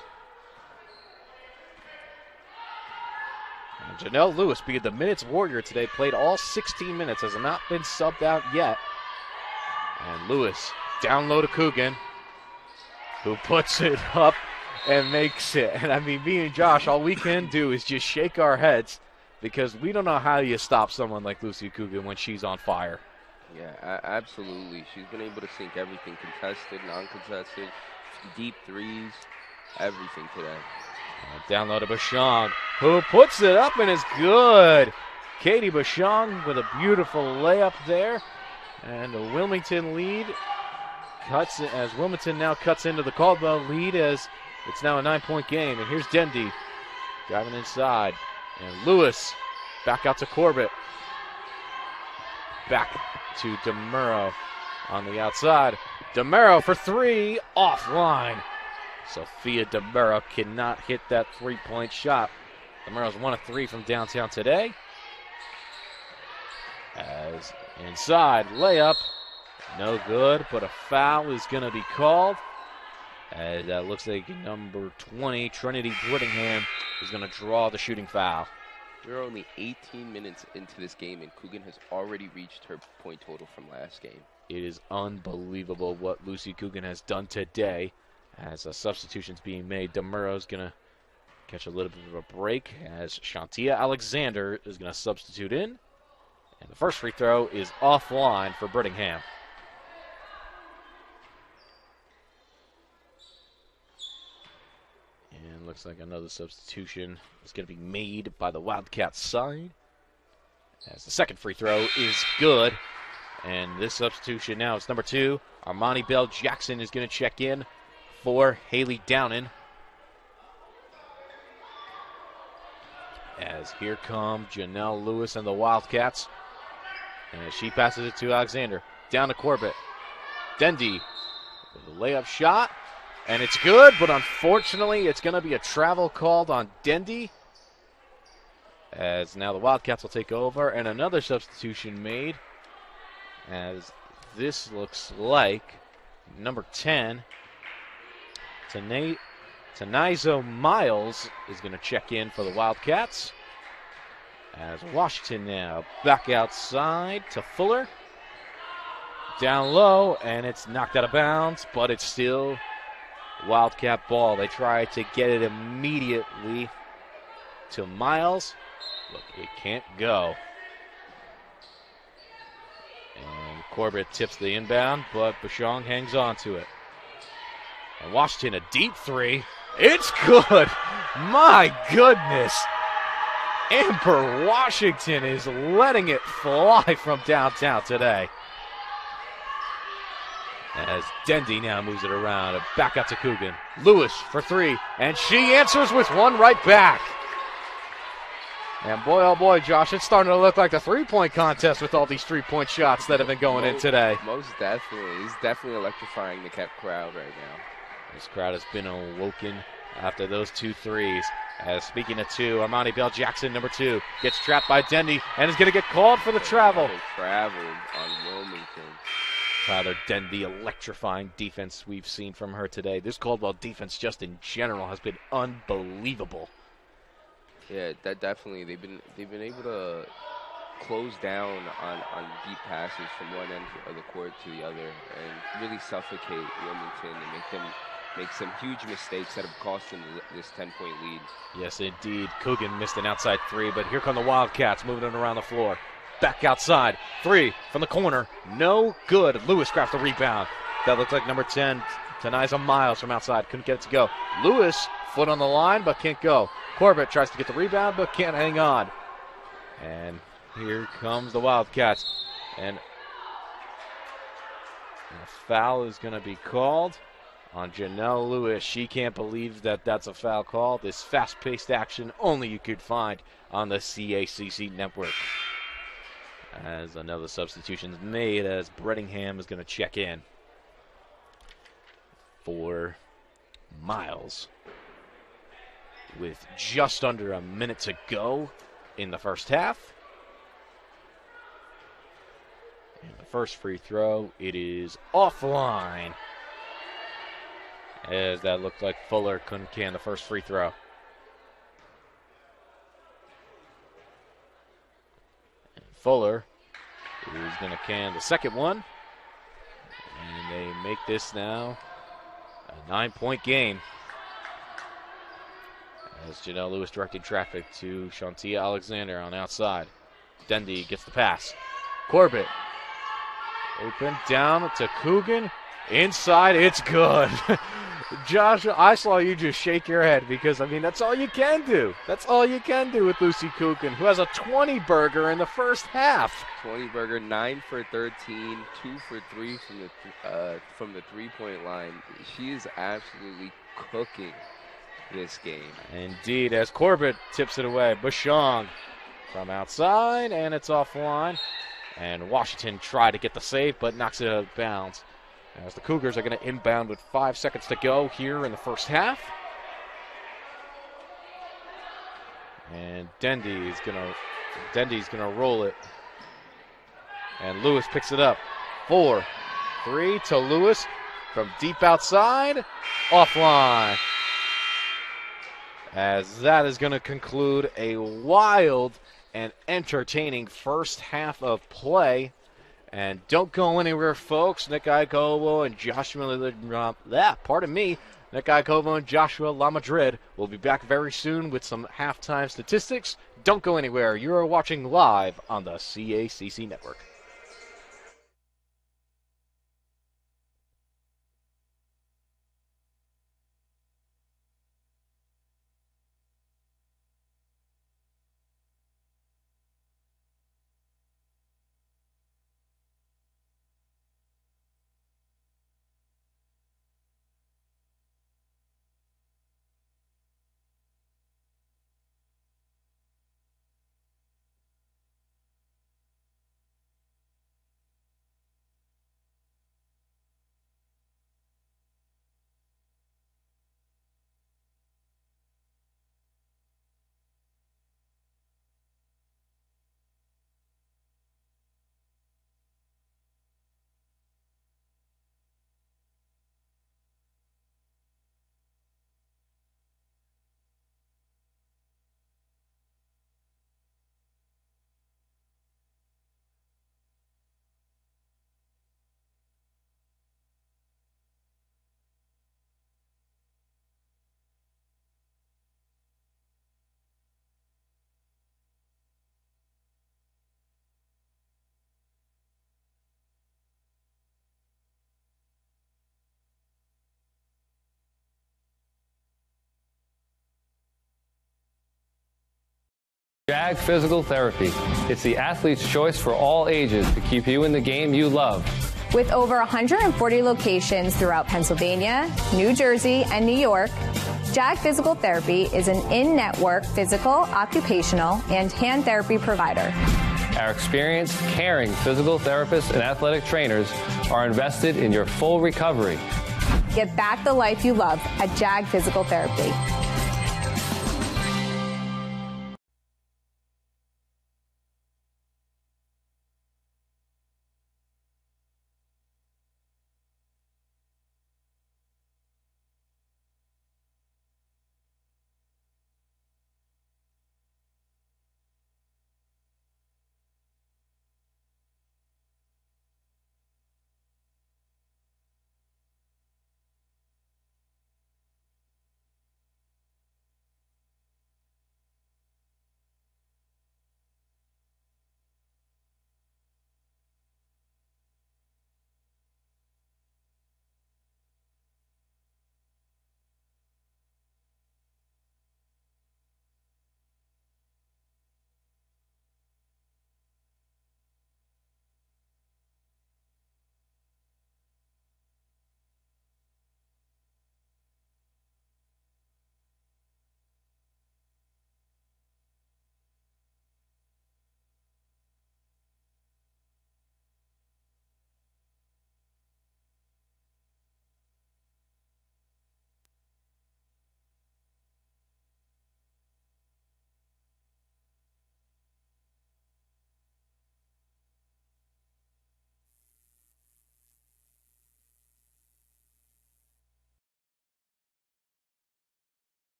And Janelle Lewis, being the minutes warrior today, played all 16 minutes, has not been subbed out yet. And Lewis down low to Coogan, who puts it up and makes it. And I mean, me and Josh, all we can do is just shake our heads because we don't know how you stop someone like Lucy Coogan when she's on fire. Yeah, absolutely. She's been able to sink everything, contested, non-contested, deep threes, everything today. Down low to Bashong, who puts it up and is good. Katie Bashong with a beautiful layup there. And the Wilmington lead cuts as Wilmington now cuts into the Caldwell lead as it's now a 9-point game. And here's Dendy driving inside. And Lewis back out to Corbett. Back to DeMuro on the outside. DeMuro for three, offline. Sophia DeMuro cannot hit that three-point shot. DeMuro's 1 of 3 from downtown today. As inside, layup, no good, but a foul is going to be called. As that looks like number 20, Trinity Brittingham, is going to draw the shooting foul. We're only 18 minutes into this game, and Coogan has already reached her point total from last game. It is unbelievable what Lucy Coogan has done today. As a substitution's being made, DeMuro's going to catch a little bit of a break as Shantia Alexander is going to substitute in. And the first free throw is offline for Brittingham. And looks like another substitution is going to be made by the Wildcats side. As the second free throw is good. And this substitution now is number 2. Armani Bell Jackson is going to check in for Haley Downen. As here come Janelle Lewis and the Wildcats. And she passes it to Alexander. Down to Corbett. Dendy with a layup shot. And it's good, but unfortunately it's going to be a travel called on Dendy. As now the Wildcats will take over. And another substitution made. As this looks like number 10, Tanizo Miles is going to check in for the Wildcats. As Washington now back outside to Fuller. Down low, and it's knocked out of bounds, but it's still Wildcat ball. They try to get it immediately to Miles. Look, it can't go. And Corbett tips the inbound, but Bashong hangs on to it. And Washington, a deep three. It's good. My goodness. Amber Washington is letting it fly from downtown today. As Dendy now moves it around. Back out to Coogan. Lewis for three. And she answers with one right back. And boy, oh boy, Josh, it's starting to look like the three-point contest with all these three-point shots that have been going in today. Most definitely. He's definitely electrifying the crowd right now. This crowd has been awoken after those 2 threes. As speaking of 2, Armani Bell Jackson, number 2, gets trapped by Dendy and is going to get called for the travel. Travel on Wilmington. Tyler Dendy, electrifying defense we've seen from her today. This Caldwell defense just in general has been unbelievable. Yeah, that definitely. They've been able to close down on deep passes from one end of the court to the other and really suffocate Wilmington and make some huge mistakes that have cost them this 10-point lead. Yes, indeed. Coogan missed an outside 3, but here come the Wildcats moving it around the floor. Back outside. 3 from the corner. No good. Lewis grabs the rebound. That looked like number 10, Taniza Miles from outside. Couldn't get it to go. Lewis, foot on the line, but can't go. Corbett tries to get the rebound, but can't hang on. And here comes the Wildcats. And a foul is going to be called on Janelle Lewis. She can't believe that that's a foul call. This fast-paced action only you could find on the CACC network. As another substitution is made, as Brittingham is going to check in for Miles. With just under a minute to go in the first half. And the first free throw, it is offline. As that looked like Fuller couldn't can the first free throw. And Fuller is going to can the second one. And they make this now a 9-point game. As Janelle Lewis directing traffic to Shantia Alexander on outside. Dendy gets the pass. Corbett. Open down to Coogan. Inside, it's good. Josh, I saw you just shake your head because, I mean, that's all you can do. That's all you can do with Lucy Coogan, who has a 20-burger in the first half. 20-burger, 9 for 13, 2 for 3 from the three-point line. She is absolutely cooking this game. Indeed, as Corbett tips it away. Bashong from outside, and it's offline. And Washington tried to get the save, but knocks it out of bounds. As the Cougars are going to inbound with 5 seconds to go here in the first half. And Dendy's gonna roll it. And Lewis picks it up. 4-3 to Lewis from deep outside. Offline. As that is going to conclude a wild and entertaining first half of play. And don't go anywhere, folks. Nick Iacovo and Nick Iacovo and Joshua LaMadrid will be back very soon with some halftime statistics. Don't go anywhere. You are watching live on the CACC Network. JAG Physical Therapy. It's the athlete's choice for all ages to keep you in the game you love. With over 140 locations throughout Pennsylvania, New Jersey, and New York, JAG Physical Therapy is an in-network physical, occupational, and hand therapy provider. Our experienced, caring physical therapists and athletic trainers are invested in your full recovery. Get back the life you love at JAG Physical Therapy.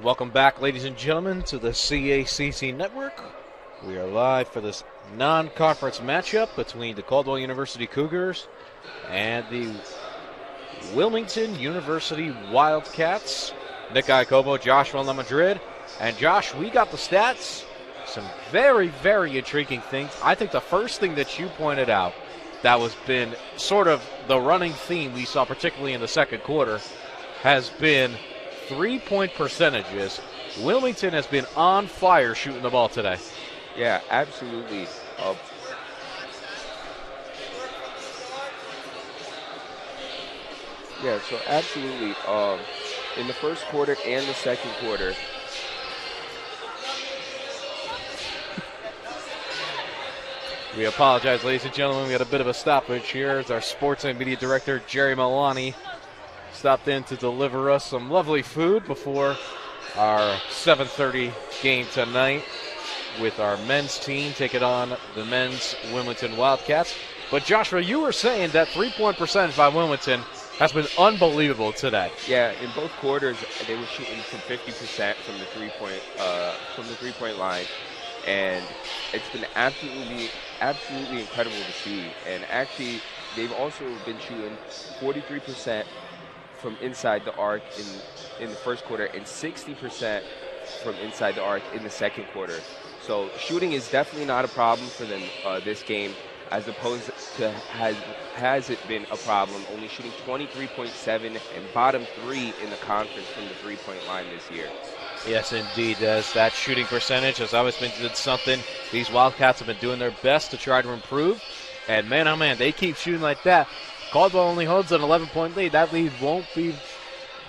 Welcome back, ladies and gentlemen, to the CACC Network. We are live for this non-conference matchup between the Caldwell University Cougars and the Wilmington University Wildcats. Nick Iacobo, Joshua La Madrid. And Josh, we got the stats. Some very, very intriguing things. I think the first thing that you pointed out that was been sort of the running theme we saw, particularly in the second quarter, has been three-point percentages. Wilmington has been on fire shooting the ball today. Yeah, absolutely. So absolutely. In the first quarter and the second quarter, we apologize, ladies and gentlemen. We had a bit of a stoppage here as our sports and media director, Jerry Milani, stopped in to deliver us some lovely food before our 7:30 game tonight with our men's team taking on the men's Wilmington Wildcats. But Joshua, you were saying that three-point percentage by Wilmington has been unbelievable today. Yeah, in both quarters, they were shooting from 50% from the three-point line, and it's been absolutely incredible to see. And actually, they've also been shooting 43% from inside the arc in the first quarter and 60% from inside the arc in the second quarter. So shooting is definitely not a problem for them this game, as opposed to has it been a problem only shooting 23.7 and bottom 3 in the conference from the three-point line this year. Yes, indeed. As that shooting percentage has always been something these Wildcats have been doing their best to try to improve. And man, oh man, they keep shooting like that. Caldwell only holds an 11-point lead. That lead won't be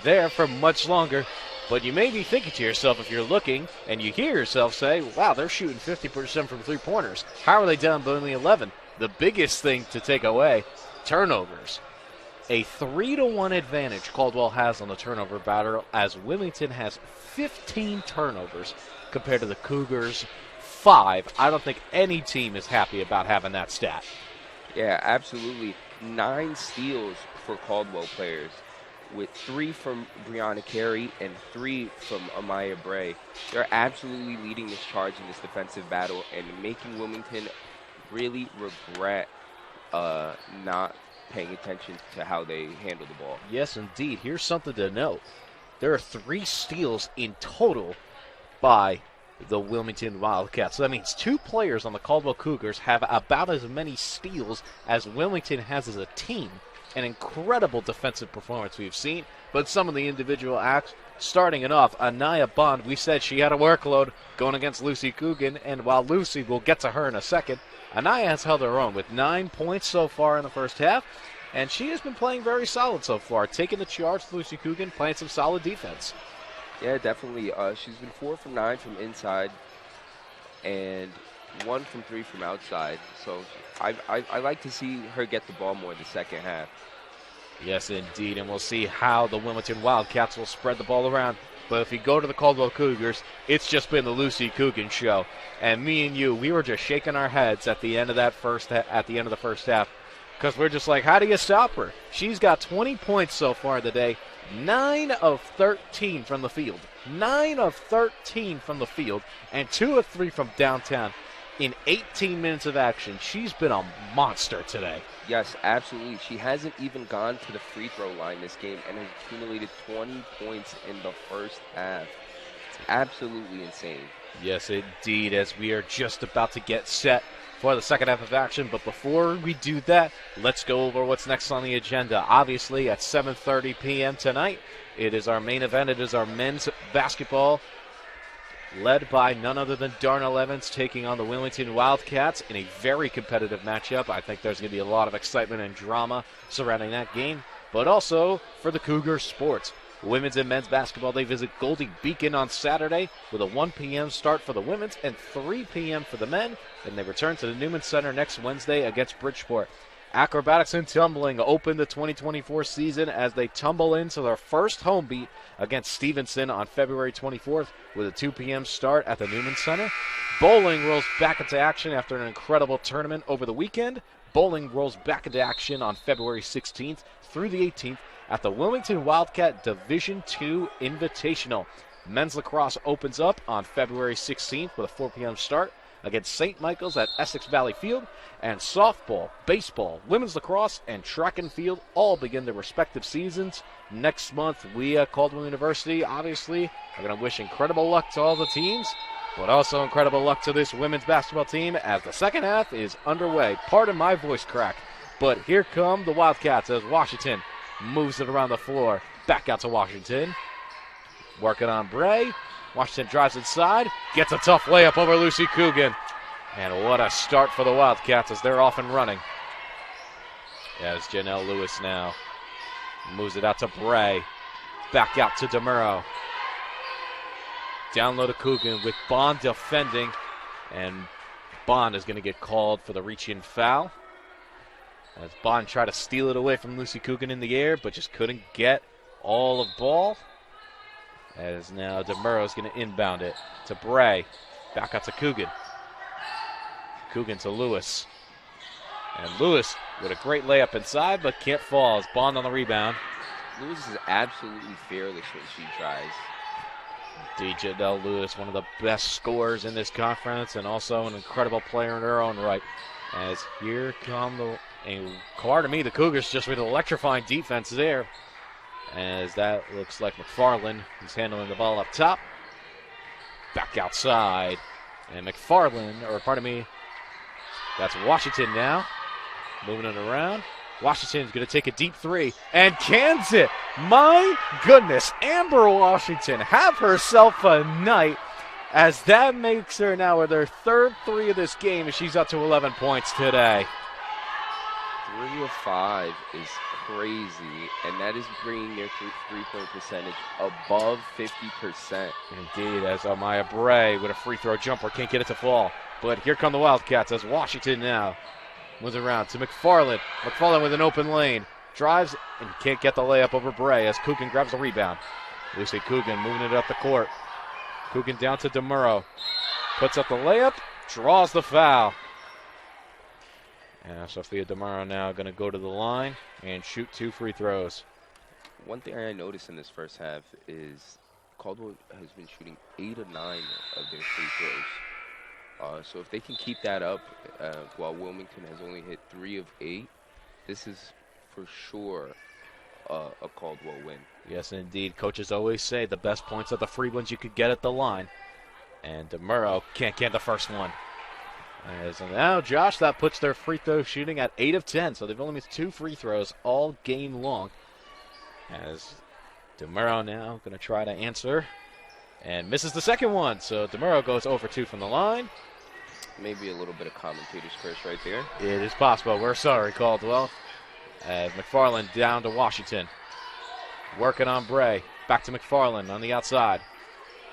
there for much longer. But you may be thinking to yourself, if you're looking and you hear yourself say, wow, they're shooting 50% from three-pointers. How are they down by only 11? The biggest thing to take away, turnovers. A 3-1 advantage Caldwell has on the turnover battle, as Wilmington has 15 turnovers compared to the Cougars' 5. I don't think any team is happy about having that stat. Yeah, absolutely. 9 steals for Caldwell players, with 3 from Brianna Carey and 3 from Amaya Bray. They're absolutely leading this charge in this defensive battle and making Wilmington really regret not paying attention to how they handle the ball. Yes, indeed. Here's something to note. There are 3 steals in total by the Wilmington Wildcats. So that means 2 players on the Caldwell Cougars have about as many steals as Wilmington has as a team. An incredible defensive performance we've seen, but some of the individual acts, starting it off, Anaya Bond, we said she had a workload going against Lucy Coogan, and while Lucy, we'll get to her in a second, Anaya has held her own with 9 points so far in the first half, and she has been playing very solid so far, taking the charge with Lucy Coogan, playing some solid defense. Yeah, definitely. She's been 4 from 9 from inside and 1 from 3 from outside. So I like to see her get the ball more in the second half. Yes, indeed, and we'll see how the Wilmington Wildcats will spread the ball around. But if you go to the Caldwell Cougars, it's just been the Lucy Coogan show. And me and you, we were just shaking our heads at the end of the first half, because we're just like, how do you stop her? She's got 20 points so far today, 9 of 13 from the field. 9 of 13 from the field, and 2 of 3 from downtown. In 18 minutes of action, she's been a monster today. Yes, absolutely. She hasn't even gone to the free throw line this game and has accumulated 20 points in the first half. It's absolutely insane. Yes, indeed, as we are just about to get set for the second half of action. But before we do that, let's go over what's next on the agenda. Obviously, at 7:30 p.m. tonight, it is our main event. It is our men's basketball, led by none other than Darnell Evans, taking on the Wilmington Wildcats in a very competitive matchup. I think there's going to be a lot of excitement and drama surrounding that game. But also for the Cougar sports, women's and men's basketball, they visit Goldie Beacon on Saturday with a 1 p.m. start for the women's and 3 p.m. for the men. And they return to the Newman Center next Wednesday against Bridgeport. Acrobatics and Tumbling open the 2024 season as they tumble into their first home beat against Stevenson on February 24th with a 2 p.m. start at the Newman Center. Bowling rolls back into action after an incredible tournament over the weekend. Bowling rolls back into action on February 16th through the 18th at the Wilmington Wildcat Division II Invitational. Men's lacrosse opens up on February 16th with a 4 p.m. start against St. Michael's at Essex Valley Field. And softball, baseball, women's lacrosse, and track and field all begin their respective seasons next month. We at Caldwell University, obviously, are going to wish incredible luck to all the teams, but also incredible luck to this women's basketball team as the second half is underway. Pardon my voice crack, but here come the Wildcats as Washington moves it around the floor. Back out to Washington. Working on Bray. Washington drives inside, gets a tough layup over Lucy Coogan. And what a start for the Wildcats as they're off and running. As Janelle Lewis now moves it out to Bray. Back out to DeMuro. Down low to Coogan with Bond defending. And Bond is going to get called for the reach-in foul. As Bond tried to steal it away from Lucy Coogan in the air, but just couldn't get all of ball. As now DeMuro is going to inbound it to Bray. Back out to Coogan. Coogan to Lewis. And Lewis with a great layup inside, but can't fall. As Bond on the rebound. Lewis is absolutely fearless when she tries. DJ Del Lewis, one of the best scorers in this conference, and also an incredible player in her own right. As here come the, and pardon me, the Cougars just with an electrifying defense there. As that looks like McFarland, who's handling the ball up top. Back outside. And McFarland, or pardon me, that's Washington now. Moving it around. Washington's going to take a deep three and cans it. My goodness, Amber Washington have herself a night as that makes her now with her third three of this game and she's up to 11 points today. 3 of 5 is crazy, and that is bringing their three-point percentage above 50%. Indeed, as Amaya Bray with a free throw jumper can't get it to fall. But here come the Wildcats as Washington now moves around to McFarland. McFarland with an open lane. Drives and can't get the layup over Bray as Coogan grabs the rebound. Lucy Coogan moving it up the court. Coogan down to DeMuro. Puts up the layup, draws the foul. And Sophia DeMuro now going to go to the line and shoot 2 free throws. One thing I noticed in this first half is Caldwell has been shooting 8 of 9 of their free throws. So if they can keep that up, while Wilmington has only hit 3 of 8, this is for sure a Caldwell win. Yes, indeed. Coaches always say the best points are the free ones you could get at the line. And DeMuro can't get the first one. As now, Josh, that puts their free throw shooting at 8 of 10. So they've only missed 2 free throws all game long. As DeMuro now going to try to answer and misses the second one. So DeMuro goes over 2 from the line. Maybe a little bit of commentator's curse right there. It is possible. We're sorry, Caldwell. As McFarland down to Washington. Working on Bray. Back to McFarland on the outside.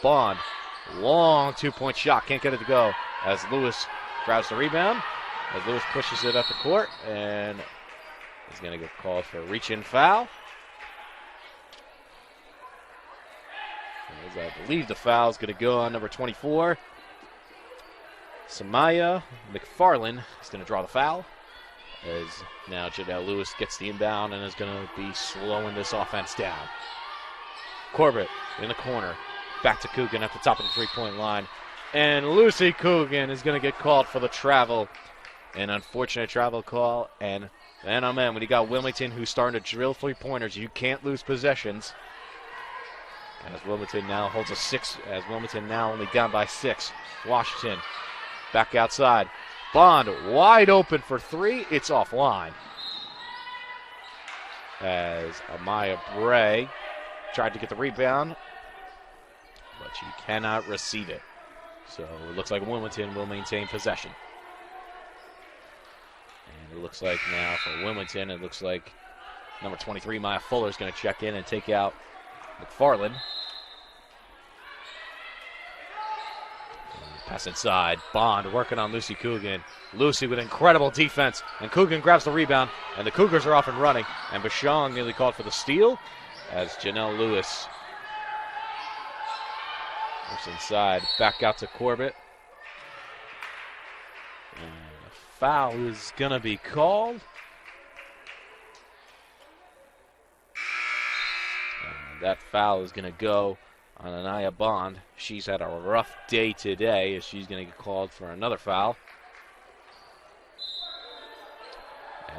Bond. Long 2-point shot. Can't get it to go. As Lewis grabs the rebound. As Lewis pushes it up the court. And he's going to get called for a reach-in foul. As I believe the foul is going to go on number 24. Samaya McFarland is going to draw the foul. As now Janelle Lewis gets the inbound and is going to be slowing this offense down. Corbett in the corner. Back to Coogan at the top of the three-point line. And Lucy Coogan is going to get called for the travel. An unfortunate travel call. And man, oh man, when you got Wilmington who's starting to drill three-pointers, you can't lose possessions. As Wilmington now holds a 6, as Wilmington now only down by 6. Washington back outside. Bond wide open for 3. It's offline. As Amaya Bray tried to get the rebound, but she cannot receive it. So it looks like Wilmington will maintain possession. And it looks like now for Wilmington, it looks like number 23, Maya Fuller, is going to check in and take out McFarland. Pass inside. Bond working on Lucy Coogan. Lucy with incredible defense. And Coogan grabs the rebound. And the Cougars are off and running. And Bashong nearly called for the steal as Janelle Lewis works inside. Back out to Corbett. And a foul is going to be called. And that foul is going to go on Anaya Bond. She's had a rough day today as she's going to get called for another foul.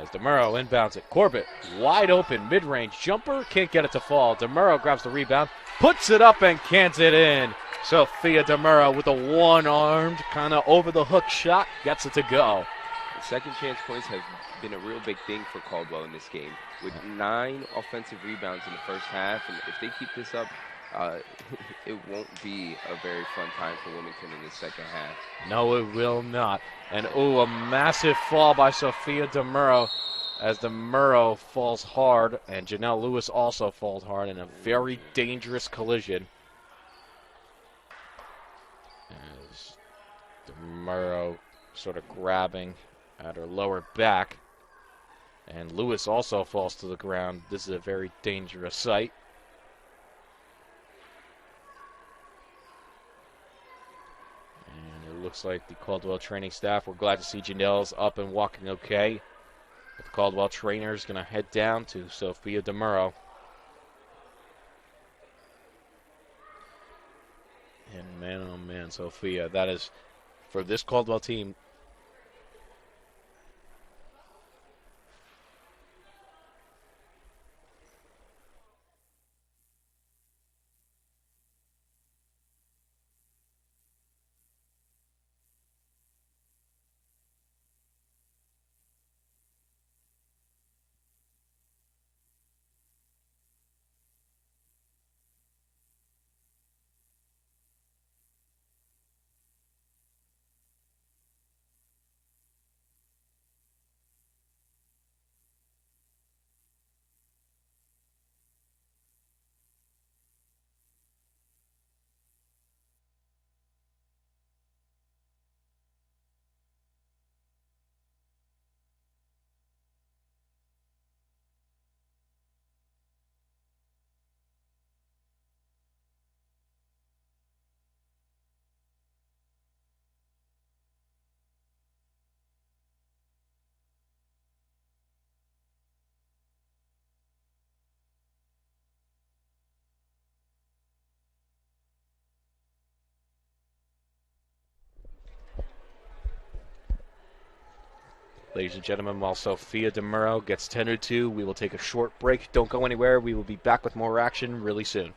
As DeMuro inbounds it. Corbett, wide open, mid-range jumper. Can't get it to fall. DeMuro grabs the rebound, puts it up and cans it in. Sophia DeMuro with a one-armed, kind of over-the-hook shot, gets it to go. Second chance points have been a real big thing for Caldwell in this game, with 9 offensive rebounds in the first half, and if they keep this up, it won't be a very fun time for Wilmington in the second half. No, it will not. And a massive fall by Sophia DeMuro as DeMuro falls hard, and Janelle Lewis also falls hard in a very dangerous collision. As DeMuro sort of grabbing at her lower back, and Lewis also falls to the ground. This is a very dangerous sight. And it looks like the Caldwell training staff, we're glad to see Janelle's up and walking okay. But the Caldwell trainer is going to head down to Sophia DeMuro. And man, oh man, Sophia, that is, for this Caldwell team, ladies and gentlemen, while Sophia DeMuro gets tended to, we will take a short break. Don't go anywhere. We will be back with more action really soon.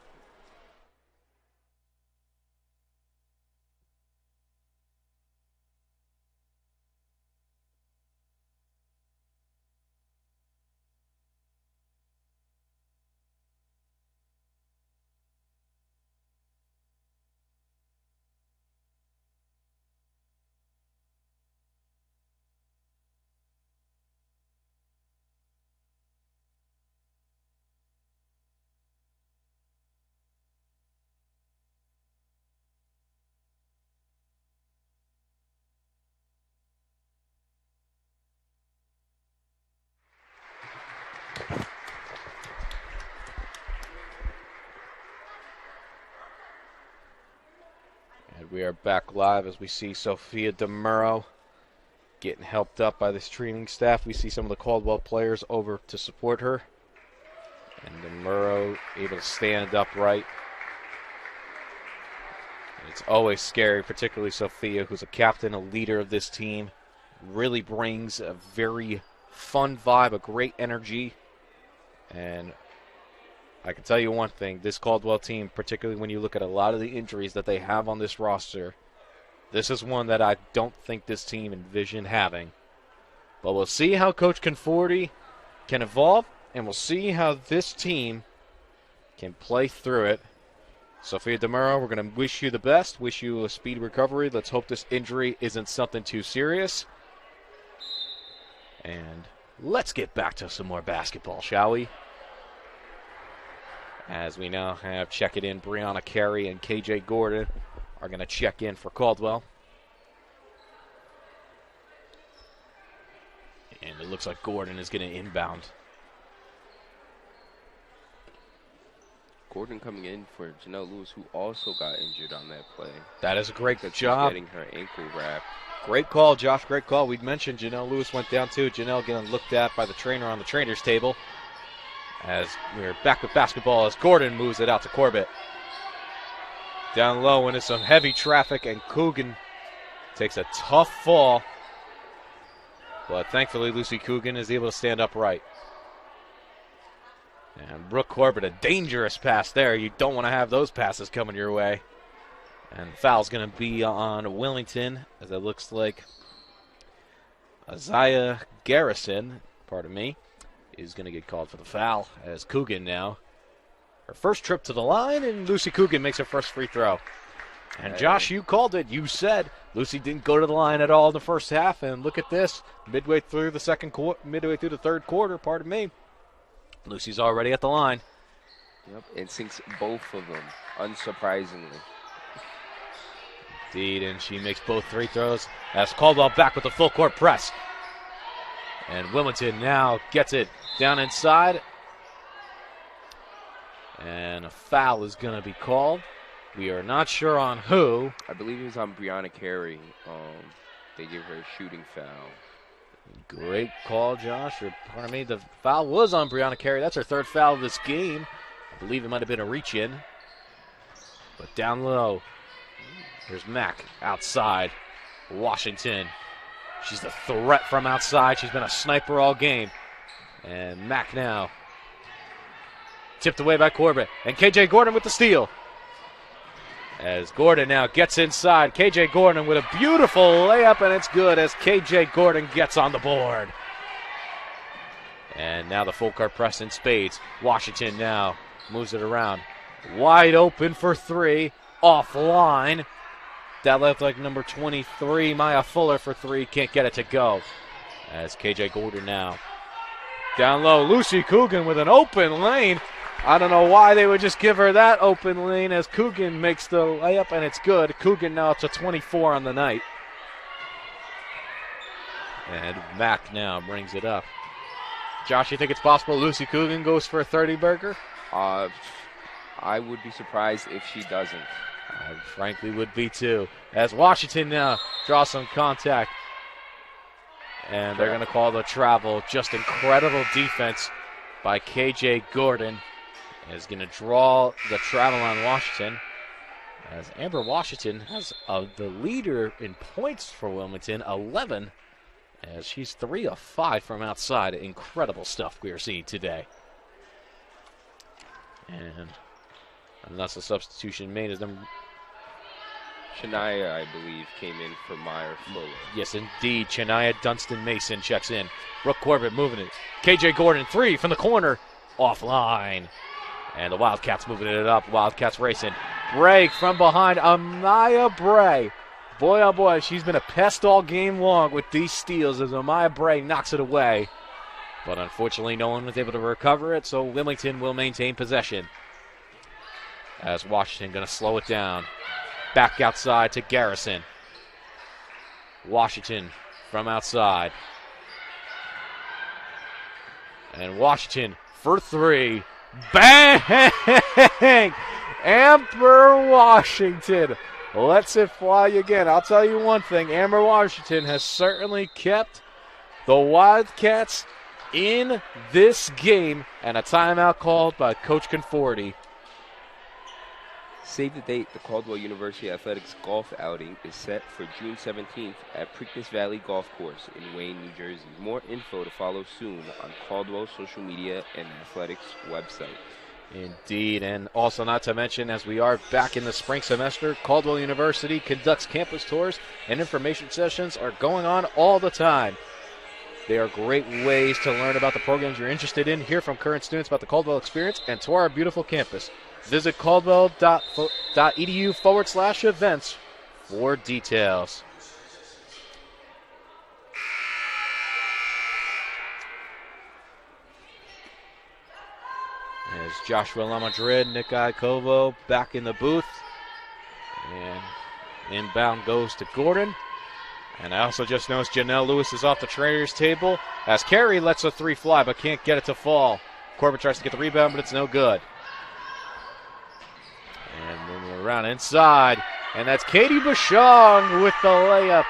We are back live as we see Sophia DeMuro getting helped up by this training staff. We see some of the Caldwell players over to support her. And DeMuro able to stand upright. And it's always scary, particularly Sophia, who's a captain, a leader of this team. Really brings a very fun vibe, a great energy. And I can tell you one thing, this Caldwell team, particularly when you look at a lot of the injuries that they have on this roster, this is one that I don't think this team envisioned having. But we'll see how Coach Conforti can evolve, and we'll see how this team can play through it. Sophia DeMuro, we're going to wish you the best, wish you a speedy recovery. Let's hope this injury isn't something too serious. And let's get back to some more basketball, shall we? As we now have check it in, Brianna Carey and KJ Gordon are going to check in for Caldwell. And it looks like Gordon is going to inbound. Gordon coming in for Janelle Lewis, who also got injured on that play. That is a great job. She's getting her ankle wrapped. Great call, Josh. Great call. We'd mentioned Janelle Lewis went down too. Janelle getting looked at by the trainer on the trainer's table. As we're back with basketball as Gordon moves it out to Corbett. down low into some heavy traffic, and Coogan takes a tough fall. But thankfully, Lucy Coogan is able to stand upright. And Brooke Corbett, a dangerous pass there. You don't want to have those passes coming your way. And the foul's going to be on Wilmington, as it looks like Isaiah Garrison, is going to get called for the foul, as Coogan now. Her first trip to the line, and Lucy Coogan makes her first free throw. And Josh, you called it. You said Lucy didn't go to the line at all in the first half, and look at this. Midway through the third quarter, Lucy's already at the line. Yep, and sinks both of them, unsurprisingly. Indeed, and she makes both free throws as Caldwell back with the full court press. And Wilmington now gets it down inside. And a foul is going to be called. We are not sure on who. I believe it was on Brianna Carey. They gave her a shooting foul. Great call, Josh. The foul was on Brianna Carey. That's her third foul of this game. I believe it might have been a reach-in. But down low, here's Mack outside. Washington. She's the threat from outside. She's been a sniper all game. And Mack now. Tipped away by Corbett. And KJ Gordon with the steal. As Gordon now gets inside. KJ Gordon with a beautiful layup, and it's good as KJ Gordon gets on the board. And now the full court press in spades. Washington now moves it around. Wide open for three. Offline. That left like number 23, Maya Fuller for three. Can't get it to go. As KJ Gordon now. Down low, Lucy Coogan with an open lane. I don't know why they would just give her that open lane as Coogan makes the layup, and it's good. Coogan now to 24 on the night. And Mack now brings it up. Josh, you think it's possible Lucy Coogan goes for a 30-burger? I would be surprised if she doesn't. I frankly would be too. As Washington now draws some contact. And they're going to call the travel. Just incredible defense by KJ Gordon. Is going to draw the travel on Washington. As Amber Washington has the leader in points for Wilmington, 11. As she's 3 of 5 from outside. Incredible stuff we are seeing today. And unless a substitution made as them. Shania, I believe, came in for Meyer Fuller. Yes, indeed. Shania Dunston-Mason checks in. Brooke Corbett moving it. KJ Gordon, 3 from the corner. Offline. And the Wildcats moving it up. Wildcats racing. Bray from behind. Amaya Bray. Boy, oh boy, she's been a pest all game long with these steals as Amaya Bray knocks it away. But unfortunately, no one was able to recover it, so Wilmington will maintain possession. As Washington going to slow it down. Back outside to Garrison. Washington from outside. And Washington for 3. Bang! Amber Washington lets it fly again. I'll tell you one thing. Amber Washington has certainly kept the Wildcats in this game. And a timeout called by Coach Conforti. Save the date. The Caldwell University Athletics golf outing is set for June 17th at Preakness Valley Golf Course in Wayne, New Jersey. More info to follow soon on Caldwell's social media and athletics website. Indeed, and also not to mention, as we are back in the spring semester, Caldwell University conducts campus tours and information sessions are going on all the time. They are great ways to learn about the programs you're interested in, hear from current students about the Caldwell experience, and tour our beautiful campus. Visit caldwell.edu/events for details. As Joshua LaMadrid, Nick Iacovo back in the booth. And inbound goes to Gordon. And I also just noticed Janelle Lewis is off the trainer's table as Carey lets a 3 fly but can't get it to fall. Corbett tries to get the rebound, but it's no good. And moving around inside. And that's Katie Bouchon with the layup.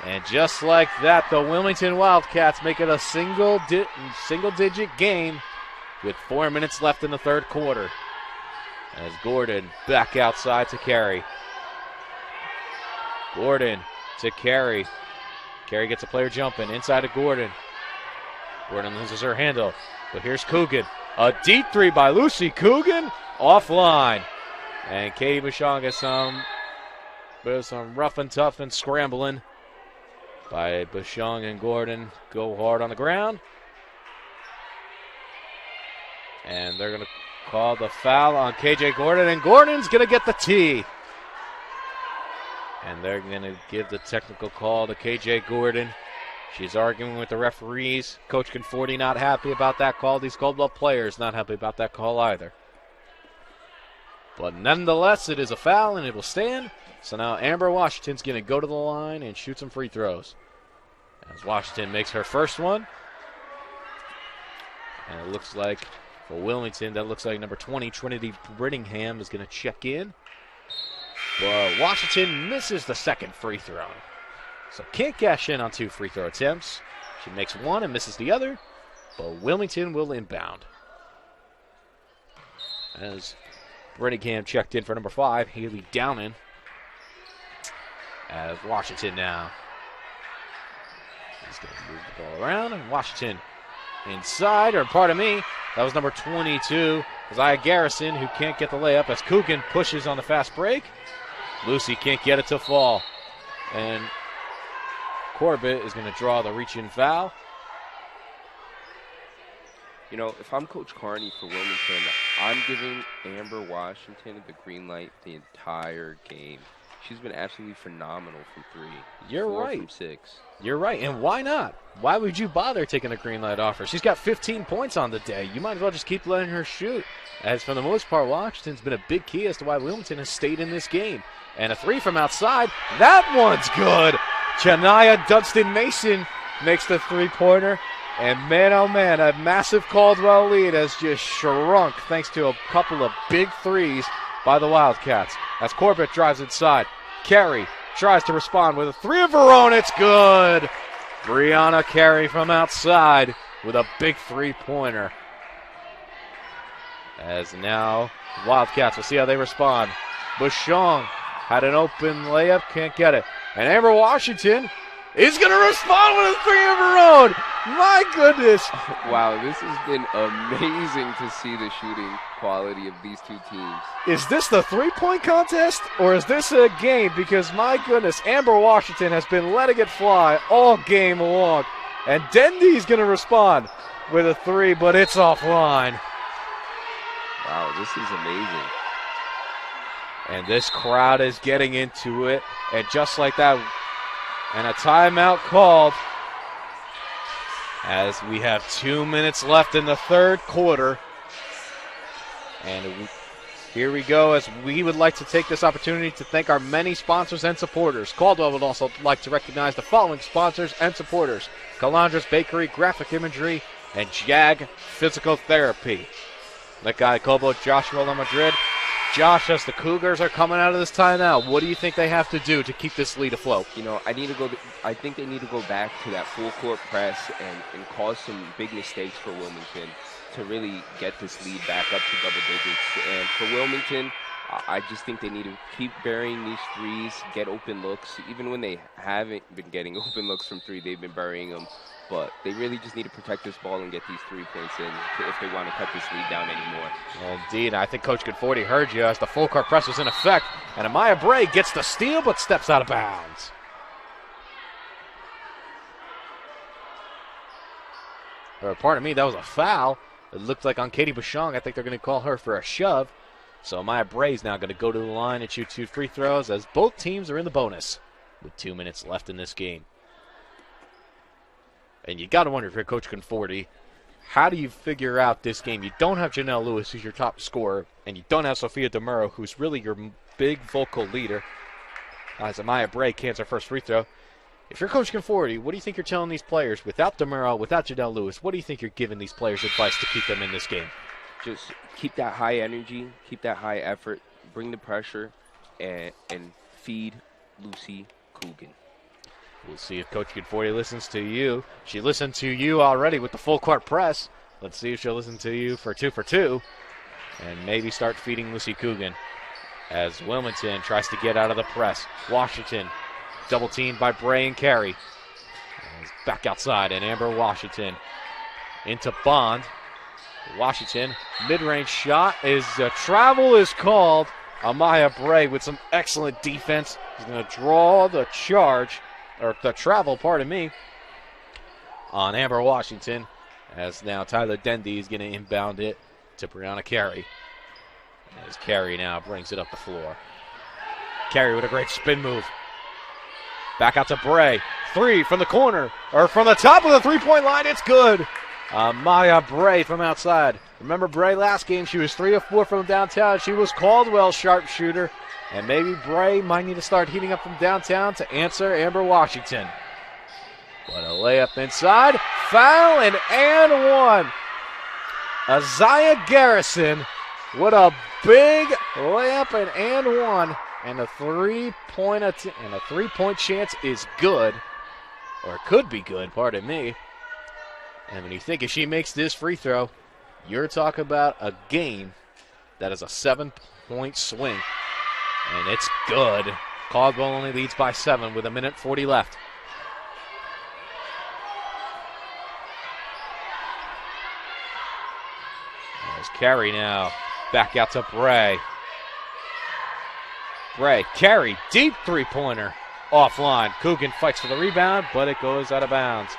And just like that, the Wilmington Wildcats make it a single-digit game with 4 minutes left in the third quarter. As Gordon back outside to Carey. Gordon to Carey. Carey gets a player jumping inside to Gordon. Gordon loses her handle. But here's Coogan. A deep three by Lucy Coogan. Offline. And Katie Bouchon gets some rough and tough and scrambling by Bouchon, and Gordon go hard on the ground. And they're going to call the foul on KJ Gordon, and Gordon's going to get the tee. And they're going to give the technical call to KJ Gordon. She's arguing with the referees. Coach Conforti not happy about that call. These Caldwell players not happy about that call either. But nonetheless, it is a foul, and it will stand. So now Amber Washington's going to go to the line and shoot some free throws. As Washington makes her first one. And it looks like for Wilmington, that looks like number 20, Trinity Brittingham, is going to check in. But Washington misses the second free throw. So can't cash in on 2 free throw attempts. She makes one and misses the other. But Wilmington will inbound. As Brittingham checked in for number 5, Haley Downen. As Washington now. He's going to move the ball around. And Washington inside, or pardon me, that was number 22, Isaiah Garrison, who can't get the layup as Coogan pushes on the fast break. Lucy can't get it to fall. And Corbett is going to draw the reach-in foul. You know, if I'm Coach Carney for Wilmington, I'm giving Amber Washington the green light the entire game. She's been absolutely phenomenal from 3. You're 4 right. from 6. You're right, and why not? Why would you bother taking a green light off her? She's got 15 points on the day. You might as well just keep letting her shoot. As for the most part, Washington's been a big key as to why Wilmington has stayed in this game. And a 3 from outside. That one's good. Chania Dunston-Mason makes the 3-pointer. And man, oh man, a massive Caldwell lead has just shrunk thanks to a couple of big threes by the Wildcats. As Corbett drives inside. Carey tries to respond with a 3 of her own. It's good. Brianna Carey from outside with a big 3-pointer. As now, Wildcats, we'll see how they respond. Bouchon had an open layup, can't get it. And Amber Washington is going to respond with a 3 of her own. My goodness. Wow, this has been amazing to see the shooting quality of these two teams. Is this the 3-point contest, or is this a game? Because, my goodness, Amber Washington has been letting it fly all game long. And Dendy's going to respond with a 3, but it's offline. Wow, this is amazing. And this crowd is getting into it. And just like that, and a timeout called as we have 2 minutes left in the third quarter. And here we go, as we would like to take this opportunity to thank our many sponsors and supporters. Caldwell would also like to recognize the following sponsors and supporters: Calandra's Bakery, Graphic Imagery, and JAG Physical Therapy. That guy, Caldwell Joshua La Madrid. Josh, as the Cougars are coming out of this timeout, what do you think they have to do to keep this lead afloat? You know, I think they need to go back to that full court press and cause some big mistakes for Wilmington to really get this lead back up to double digits. And for Wilmington, I just think they need to keep burying these threes, get open looks. Even when they haven't been getting open looks from 3, they've been burying them. But they really just need to protect this ball and get these 3 points in if they want to cut this lead down anymore. Indeed, I think Coach Conforti heard you as the full court press was in effect. And Amaya Bray gets the steal but steps out of bounds. Or, pardon me, that was a foul. It looked like on Katie Bouchon. I think they're going to call her for a shove. So Amaya Bray is now going to go to the line and shoot 2 free throws as both teams are in the bonus with 2 minutes left in this game. And you got to wonder if you're Coach Conforti, how do you figure out this game? You don't have Janelle Lewis, who's your top scorer, and you don't have Sophia DeMuro, who's really your big vocal leader. As Amaya Bray cans her first free throw. If you're Coach Conforti, what do you think you're telling these players? Without DeMuro, without Janelle Lewis, what do you think you're giving these players advice to keep them in this game? Just keep that high energy, keep that high effort, bring the pressure, and feed Lucy Coogan. We'll see if Coach Conforti listens to you. She listened to you already with the full court press. Let's see if she'll listen to you for 2 for 2. and maybe start feeding Lucy Coogan as Wilmington tries to get out of the press. Washington double teamed by Bray and Carey. Back outside, and Amber Washington into Bond. Washington, mid-range shot is travel is called. Amaya Bray with some excellent defense. He's going to draw the charge, or the travel, pardon me, on Amber Washington. As now Tyler Dendy is going to inbound it to Brianna Carey. As Carey now brings it up the floor. Carey with a great spin move. Back out to Bray. 3 from the corner, or from the top of the three-point line. It's good. Amaya Bray from outside. Remember Bray last game, she was 3 of 4 from downtown. She was Caldwell's sharpshooter. And maybe Bray might need to start heating up from downtown to answer Amber Washington. But a layup inside. Foul and one. Isaiah Garrison with a big layup and one. And a three-point chance is good. Or could be good, pardon me. And when you think if she makes this free throw, you're talking about a game that is a 7-point swing. And it's good. Caldwell only leads by 7 with 1:40 left. There's Carey now. Back out to Bray. Bray, Carey, deep three-pointer. Offline. Coogan fights for the rebound, but it goes out of bounds.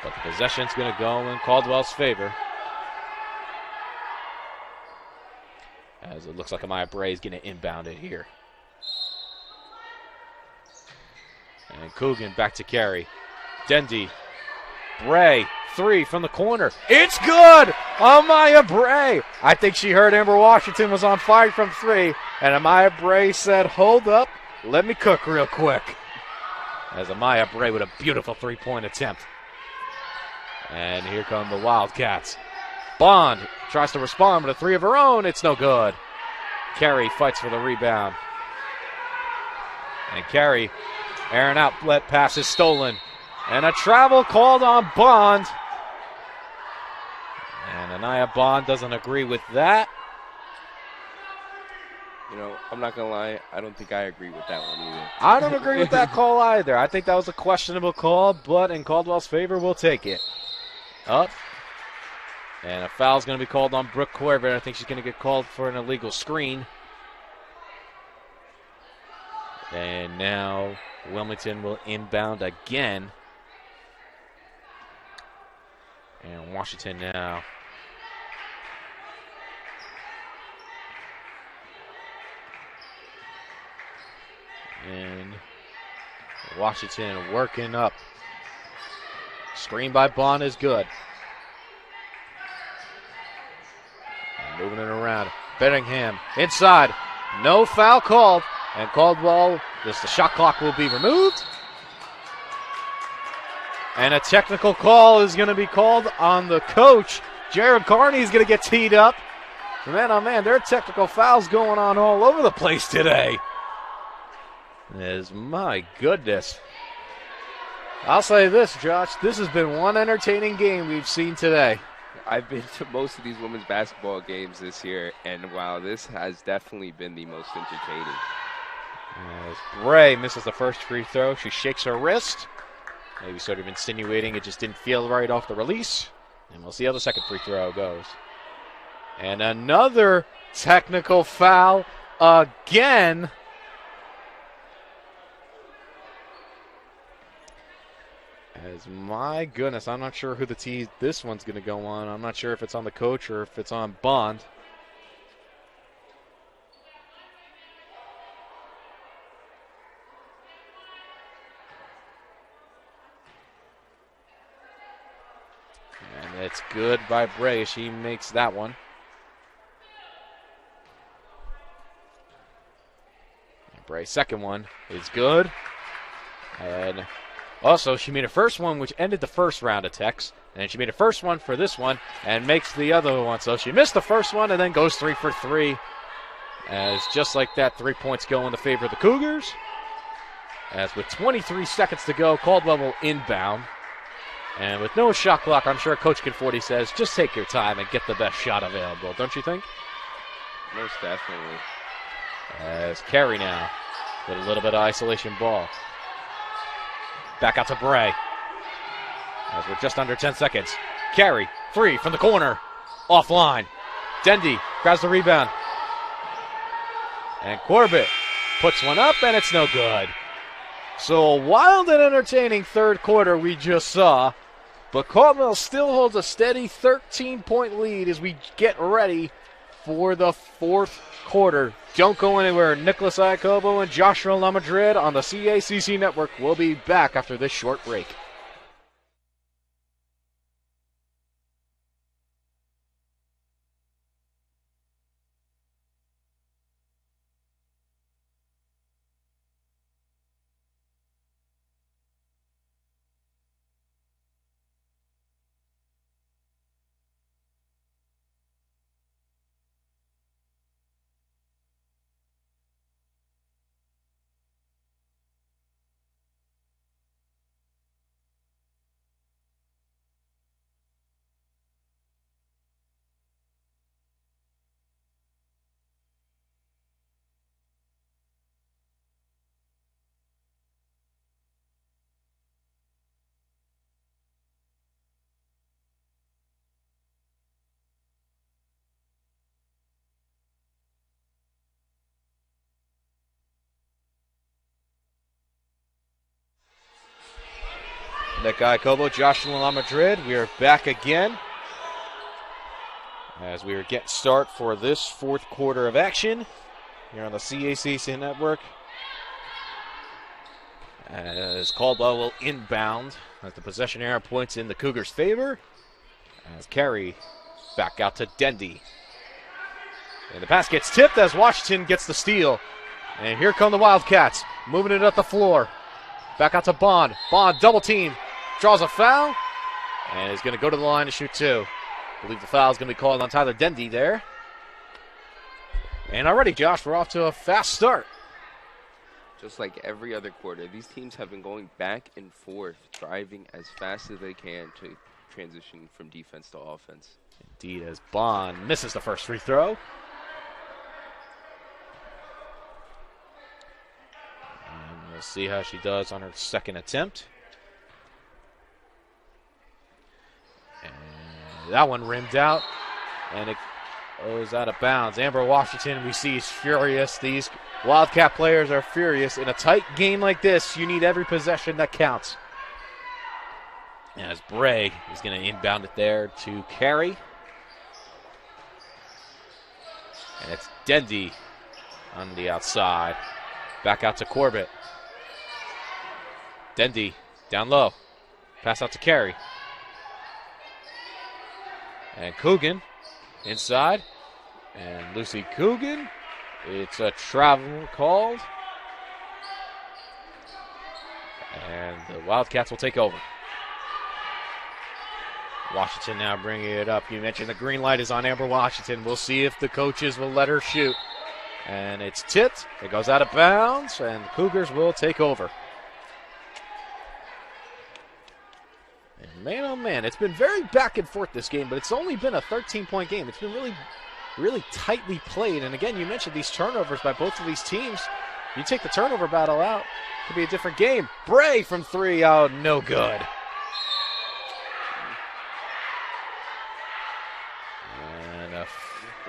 But the possession's going to go in Caldwell's favor. As it looks like Amaya Bray is going to inbound it here. And Coogan back to Carey. Dendy. Bray. 3 from the corner. It's good! Amaya Bray. I think she heard Amber Washington was on fire from 3. And Amaya Bray said, hold up. Let me cook real quick. As Amaya Bray with a beautiful three-point attempt. And here come the Wildcats. Bond tries to respond with a 3 of her own. It's no good. Carey fights for the rebound. And Carey, Aaron outlet pass is stolen. And a travel called on Bond. And Anaya Bond doesn't agree with that. You know, I'm not going to lie. I don't think I agree with that one either. I don't agree with that call either. I think that was a questionable call, but in Caldwell's favor, we'll take it. Up. And a foul's going to be called on Brooke Corbett. I think she's going to get called for an illegal screen. And now Wilmington will inbound again. And Washington now. And Washington working up. Screen by Bond is good. And moving it around. Bettingham inside. No foul called. And Caldwell, just the shot clock will be removed. And a technical call is going to be called on the coach. Jared Carney is going to get teed up. Man, oh man, there are technical fouls going on all over the place today. My goodness. I'll say this, Josh. This has been one entertaining game we've seen today. I've been to most of these women's basketball games this year, and wow, this has definitely been the most entertaining. As Bray misses the first free throw, she shakes her wrist. Maybe sort of insinuating it just didn't feel right off the release. And we'll see how the second free throw goes. And another technical foul again. As my goodness, I'm not sure who this one's going to go on. I'm not sure if it's on the coach or if it's on Bond. And it's good by Bray. She makes that one. And Bray's second one is good. And also, she made her first one, which ended the first round of techs. And she made her first one for this one and makes the other one. So she missed the first one and then goes 3 for 3. As just like that, 3 points go in the favor of the Cougars. As with 23 seconds to go, Caldwell will inbound. And with no shot clock, I'm sure Coach Conforti says, just take your time and get the best shot available, don't you think? Most definitely. As Carey now with a little bit of isolation ball. Back out to Bray. As we're just under 10 seconds. Carey, free from the corner. Offline. Dendy grabs the rebound. And Corbett puts one up, and it's no good. So a wild and entertaining third quarter we just saw. But Caldwell still holds a steady 13-point lead as we get ready for the fourth quarter. Don't go anywhere. Nicholas Iacobo and Joshua LaMadrid on the CACC Network will be back after this short break. Nick Iacobo, Joshua LaMadrid, we are back again as we are getting start for this fourth quarter of action here on the CACC Network. As Caldwell will inbound as the possession arrow points in the Cougars' favor. As Carey back out to Dendy. And the pass gets tipped as Washington gets the steal. And here come the Wildcats, moving it up the floor. Back out to Bond. Bond double team. Draws a foul. And is going to go to the line to shoot two. I believe the foul is going to be called on Tyler Dendy there. And already, Josh, we're off to a fast start. Just like every other quarter, these teams have been going back and forth, driving as fast as they can to transition from defense to offense. Indeed, as Bond misses the first free throw. And we'll see how she does on her second attempt. And that one rimmed out, and it goes out of bounds. Amber Washington, we see, is furious. These Wildcat players are furious. In a tight game like this, you need every possession that counts. As Bray is going to inbound it there to Carey. And it's Dendy on the outside. Back out to Corbett. Dendy down low. Pass out to Carey. And Coogan inside. And Lucy Coogan. It's a travel called. And the Wildcats will take over. Washington now bringing it up. You mentioned the green light is on Amber Washington. We'll see if the coaches will let her shoot. And it's tipped. It goes out of bounds, and the Cougars will take over. And man, oh man, it's been very back and forth this game, but it's only been a 13-point game. It's been really tightly played. And again, you mentioned these turnovers by both of these teams. You take the turnover battle out, it could be a different game. Bray from three, oh, no good.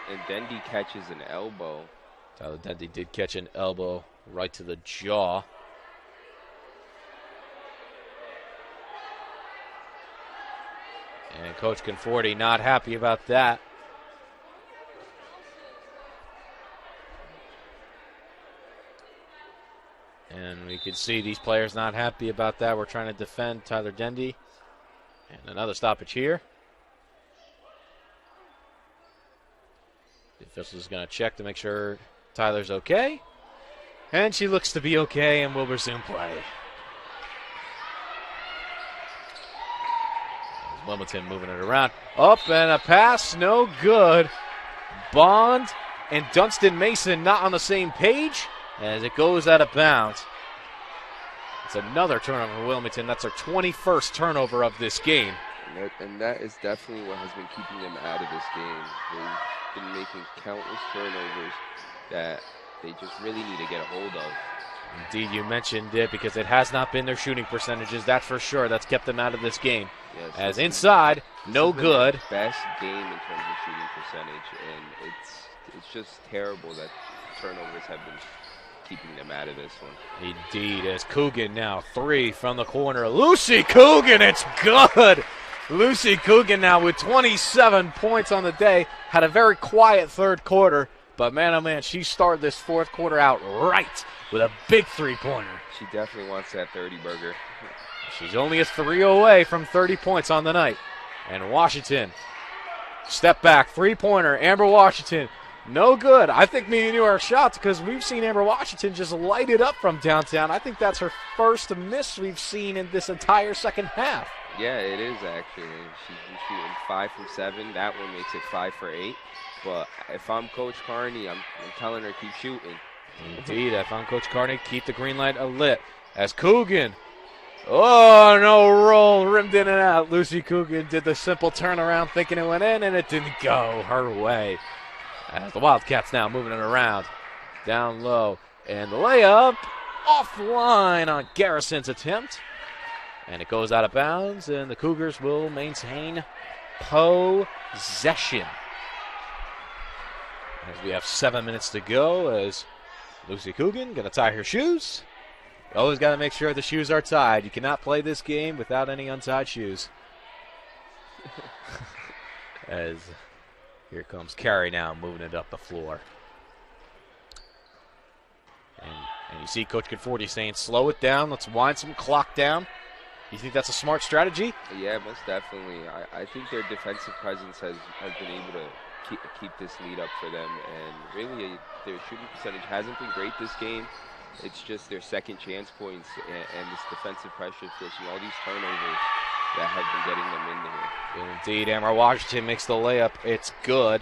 And Dendy catches an elbow. Tyler Dendy did catch an elbow right to the jaw. And Coach Conforti not happy about that. And we can see these players not happy about that. We're trying to defend Tyler Dendy. And another stoppage here. The official is going to check to make sure Tyler's okay. And she looks to be okay and will resume play. Wilmington moving it around. Up and a pass, no good. Bond and Dunstan Mason not on the same page as it goes out of bounds. It's another turnover for Wilmington. That's their 21st turnover of this game. And that is definitely what has been keeping them out of this game. been making countless turnovers that they just really need to get a hold of. Indeed, you mentioned it because it has not been their shooting percentages, that's for sure. That's kept them out of this game. Yes, As inside, no good. Best game in terms of shooting percentage, and it's just terrible that turnovers have been keeping them out of this one. Indeed, as Coogan now 3 from the corner. Lucy Coogan, it's good. Lucy Coogan now with 27 points on the day. Had a very quiet third quarter, but man, oh man, she started this fourth quarter out right with a big three-pointer. She definitely wants that 30 burger. She's only a 3 away from 30 points on the night. And Washington, step back, three-pointer, Amber Washington. No good. I think me and you are shocked because we've seen Amber Washington just light it up from downtown. I think that's her first miss we've seen in this entire second half. Yeah, it is actually. She's been shooting 5 from 7. That one makes it 5 for 8. But if I'm Coach Carney, I'm telling her keep shooting. Indeed, if I'm Coach Carney, keep the green light lit. As Coogan, oh, no roll, rimmed in and out. Lucy Coogan did the simple turnaround thinking it went in, and it didn't go her way. As the Wildcats now moving it around, down low. And the layup offline on Garrison's attempt. And it goes out of bounds, and the Cougars will maintain possession. As we have 7 minutes to go, as Lucy Coogan going to tie her shoes. You always got to make sure the shoes are tied. You cannot play this game without any untied shoes. As here comes Carey now, moving it up the floor. And you see Coach Conforti saying, slow it down. Let's wind some clock down. You think that's a smart strategy? Yeah, most definitely. I think their defensive presence has been able to keep this lead up for them. And really, their shooting percentage hasn't been great this game. It's just their second chance points and this defensive pressure forcing all these turnovers that have been getting them in there. Indeed, Amber Washington makes the layup. It's good.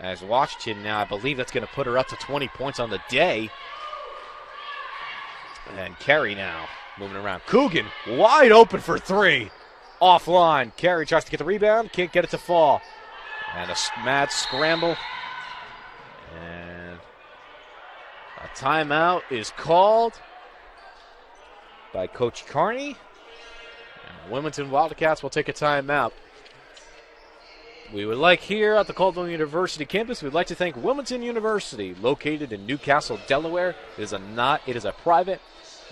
As Washington now, I believe that's going to put her up to 20 points on the day. And Carey now moving around. Coogan wide open for 3. Offline. Carey tries to get the rebound. Can't get it to fall. And a mad scramble. And a timeout is called by Coach Carney. And the Wilmington Wildcats will take a timeout. We would like here at the Caldwell University campus, we'd like to thank Wilmington University, located in Newcastle, Delaware. It is a private,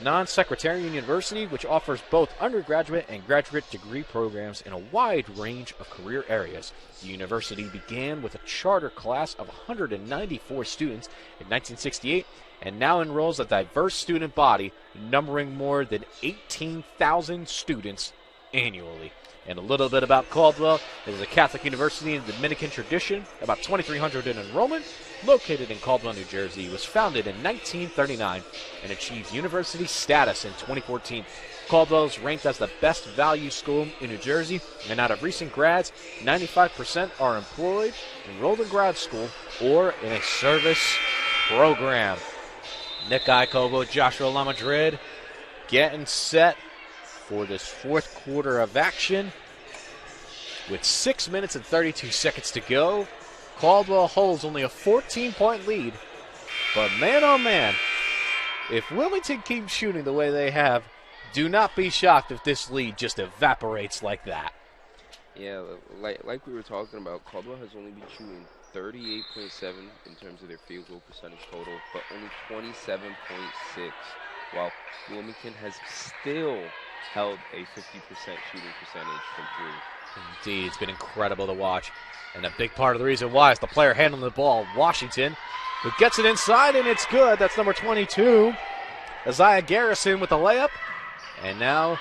non-sectarian university which offers both undergraduate and graduate degree programs in a wide range of career areas. The university began with a charter class of 194 students in 1968 and now enrolls a diverse student body numbering more than 18,000 students annually. And a little bit about Caldwell. It is a Catholic university in the Dominican tradition, about 2,300 in enrollment, located in Caldwell, New Jersey. It was founded in 1939 and achieved university status in 2014. Caldwell is ranked as the best value school in New Jersey, and out of recent grads, 95% are employed, enrolled in grad school, or in a service program. Nick Icobo, Joshua LaMadrid getting set for this fourth quarter of action. With 6 minutes and 32 seconds to go, Caldwell holds only a 14-point lead. But man, oh man, if Wilmington keeps shooting the way they have, do not be shocked if this lead just evaporates like that. Yeah, like we were talking about, Caldwell has only been shooting 38.7 in terms of their field goal percentage total, but only 27.6, while Wilmington has still held a 50% shooting percentage from 3. Indeed, it's been incredible to watch. And a big part of the reason why is the player handling the ball, Washington, who gets it inside, and it's good. That's number 22, Isaiah Garrison with the layup. And now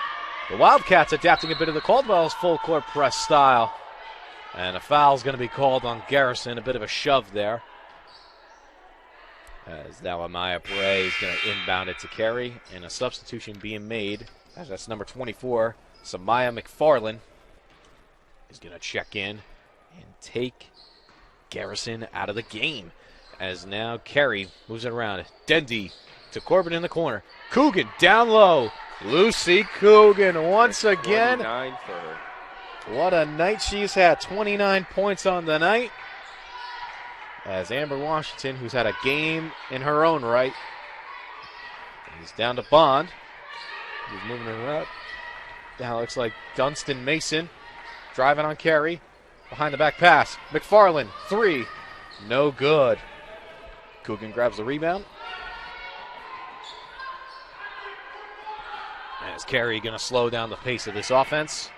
the Wildcats adapting a bit of the Caldwell's full court press style. And a foul's going to be called on Garrison, a bit of a shove there. As now Amaya Bray is going to inbound it to Carey, and a substitution being made. As that's number 24, Samaya McFarland is going to check in and take Garrison out of the game. As now Carey moves it around. Dendy to Corbin in the corner. Coogan down low. Lucy Coogan once again. 29 for her. What a night she's had. 29 points on the night. as Amber Washington, who's had a game in her own right, is down to Bond. He's moving her up. Now it looks like Dunstan Mason driving on Carey. Behind the back pass. McFarland, 3. No good. Coogan grabs the rebound. As Carey going to slow down the pace of this offense.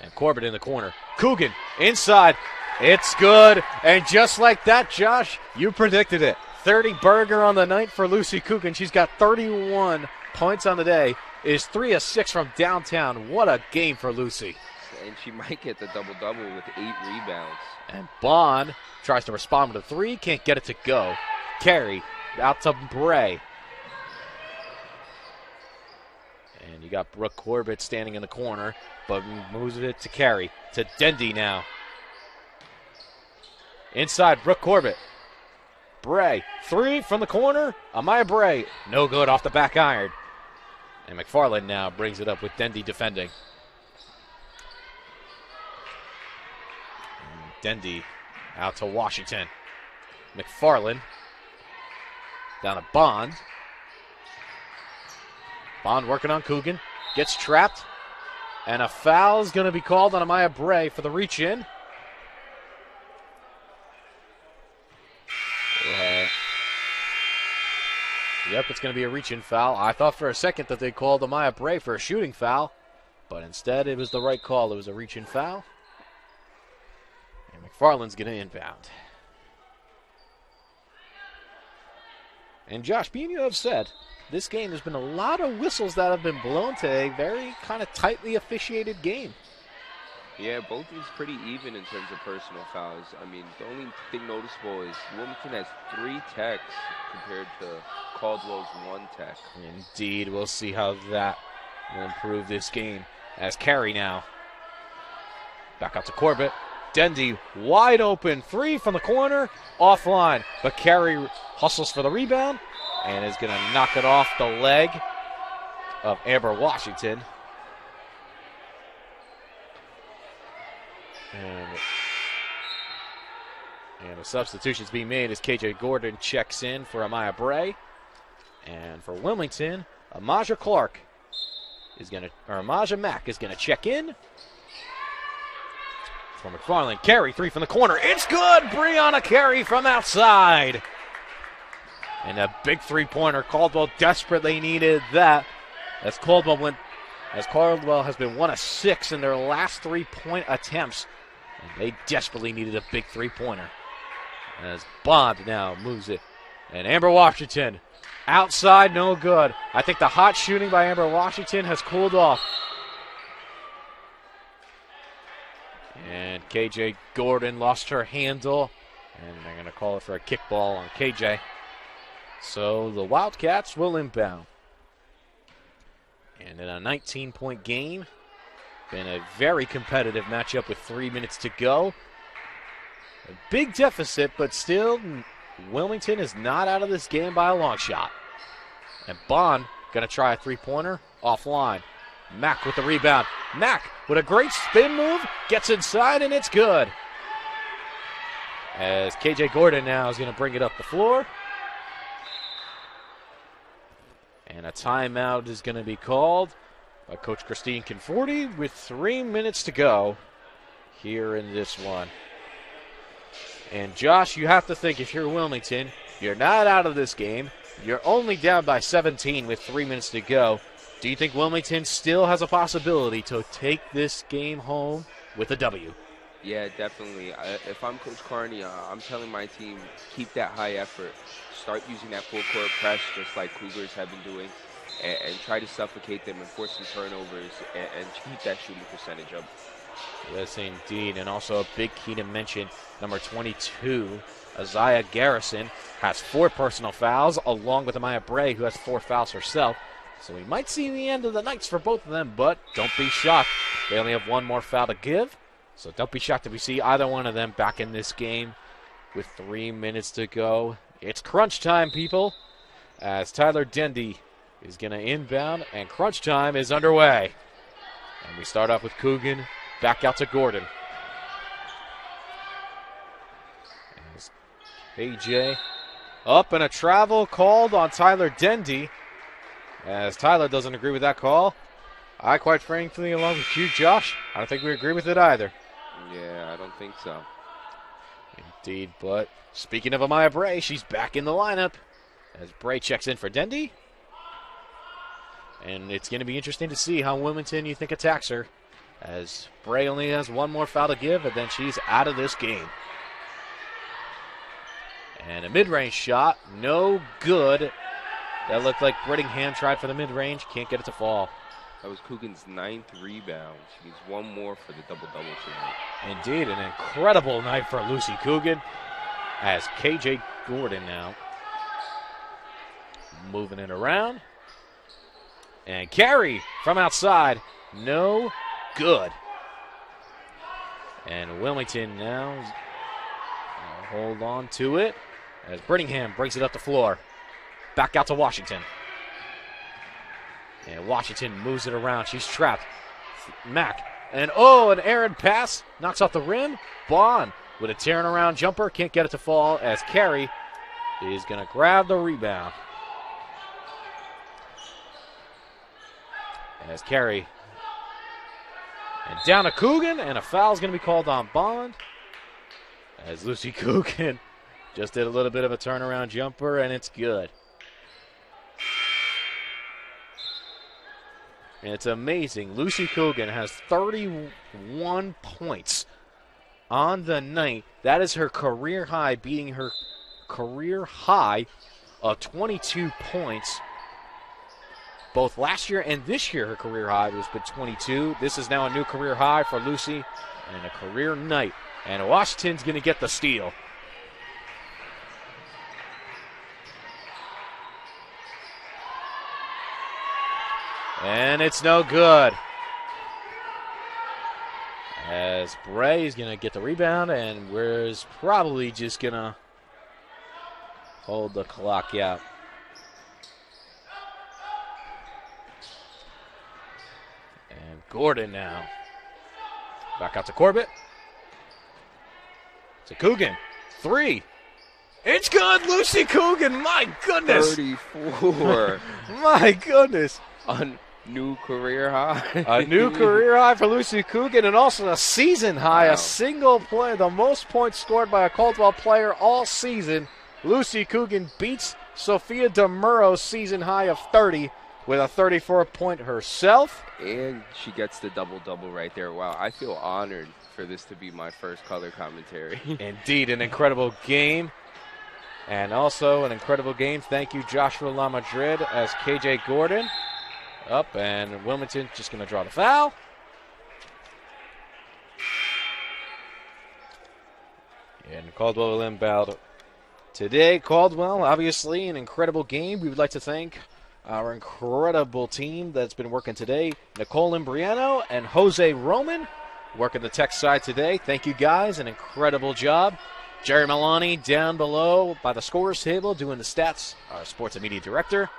And Corbett in the corner. Coogan inside. It's good. And just like that, Josh, you predicted it. 30 burger on the night for Lucy Coogan. She's got 31 points on the day. Is 3 of 6 from downtown. What a game for Lucy. And she might get the double-double with 8 rebounds. And Bond tries to respond with a 3. Can't get it to go. Carey out to Bray. And you got Brooke Corbett standing in the corner, but moves it to Carey. To Dendy now. Inside, Brooke Corbett. Bray. 3 from the corner. Amaya Bray. No good off the back iron. And McFarland now brings it up with Dendy defending. And Dendy out to Washington. McFarland down to Bond. Bond working on Coogan. Gets trapped. And a foul is going to be called on Amaya Bray for the reach in. Yep, it's going to be a reach-in foul. I thought for a second that they called Amaya Bray for a shooting foul, but instead it was the right call. It was a reach-in foul. And McFarland's going to inbound. And Josh, being you have said, this game has been a lot of whistles that have been blown today. Very kind of tightly officiated game. Yeah, both teams pretty even in terms of personal fouls. I mean, the only thing noticeable is Wilmington has 3 techs compared to Caldwell's 1 tech. Indeed, we'll see how that will improve this game. As Carey now. Back out to Corbett. Dendy wide open. 3 from the corner. Offline. But Carey hustles for the rebound and is going to knock it off the leg of Amber Washington. And a substitution's being made as KJ Gordon checks in for Amaya Bray. And for Wilmington, Amaja Mack is gonna check in. For McFarland, Carey, 3 from the corner. It's good! Brianna Carey from outside. And a big 3-pointer. Caldwell desperately needed that. As Caldwell has been 1 of 6 in their last 3-point attempts. And they desperately needed a big 3-pointer. As Bond now moves it. And Amber Washington outside, no good. I think the hot shooting by Amber Washington has cooled off. And KJ Gordon lost her handle. And they're going to call it for a kickball on KJ. So the Wildcats will inbound. And in a 19-point game, been a very competitive matchup with 3 minutes to go. A big deficit, but still, Wilmington is not out of this game by a long shot. And Bond going to try a 3-pointer offline. Mack with the rebound. Mack with a great spin move, gets inside, and it's good. As KJ Gordon now is going to bring it up the floor. And a timeout is going to be called by Coach Christine Conforti with 3 minutes to go here in this one. And Josh, you have to think if you're Wilmington, you're not out of this game. You're only down by 17 with 3 minutes to go. Do you think Wilmington still has a possibility to take this game home with a W? Yeah, definitely. If I'm Coach Carney, I'm telling my team, keep that high effort. Start using that full court press just like Cougars have been doing. And try to suffocate them and force some turnovers and keep that shooting percentage up. Yes, indeed. And also a big key to mention, number 22, Isaiah Garrison, has 4 personal fouls, along with Amaya Bray, who has 4 fouls herself. So we might see the end of the Knights for both of them, but don't be shocked. They only have 1 more foul to give. So don't be shocked if we see either one of them back in this game with 3 minutes to go. It's crunch time, people, as Tyler Dendy is going to inbound, and crunch time is underway. And we start off with Coogan, back out to Gordon. AJ up, and a travel called on Tyler Dendy, as Tyler doesn't agree with that call. I, quite frankly, along with you, Josh, I don't think we agree with it either. Yeah, I don't think so. Indeed, but speaking of Amaya Bray, she's back in the lineup as Bray checks in for Dendy. And it's going to be interesting to see how Wilmington, you think, attacks her, as Bray only has one more foul to give, and then she's out of this game. And a mid-range shot, no good. That looked like Brittingham tried for the mid-range, can't get it to fall. That was Coogan's 9th rebound. She needs one more for the double-double tonight. Indeed, an incredible night for Lucy Coogan, as KJ Gordon now moving it around. And carry from outside, no good. And Wilmington now hold on to it as Brittingham brings it up the floor. Back out to Washington. And Washington moves it around. She's trapped. Mack. And an errant pass. Knocks off the rim. Bond with a tearing around jumper. Can't get it to fall as Carey is going to grab the rebound. As Carey. And down to Coogan. And a foul is going to be called on Bond. As Lucy Coogan just did a little bit of a turnaround jumper. And it's good. And it's amazing. Lucy Coogan has 31 points on the night. That is her career high, beating her career high of 22 points. Both last year and this year, her career high was been 22. This is now a new career high for Lucy and a career night. And Washington's going to get the steal. And it's no good. As Bray's going to get the rebound, and we're probably just going to hold the clock out. And Gordon now. Back out to Corbett. To Coogan. 3. It's good, Lucy Coogan. My goodness. 34. My goodness. A new career high. A new career high for Lucy Coogan, and also a season high, Wow. a single play, the most points scored by a Caldwell player all season. Lucy Coogan beats Sophia DeMuro's season high of 30 with a 34-point herself. And she gets the double-double right there. Wow, I feel honored for this to be my first color commentary. Indeed, an incredible game. And also an incredible game. Thank you, Joshua La Madrid, as KJ Gordon. Up, and Wilmington just going to draw the foul. And Caldwell will inbound today. Caldwell, obviously, an incredible game. We would like to thank our incredible team that's been working today. Nicole Imbriano and Jose Roman working the tech side today. Thank you, guys. An incredible job. Jerry Milani down below by the scorer's table doing the stats, our sports and media director.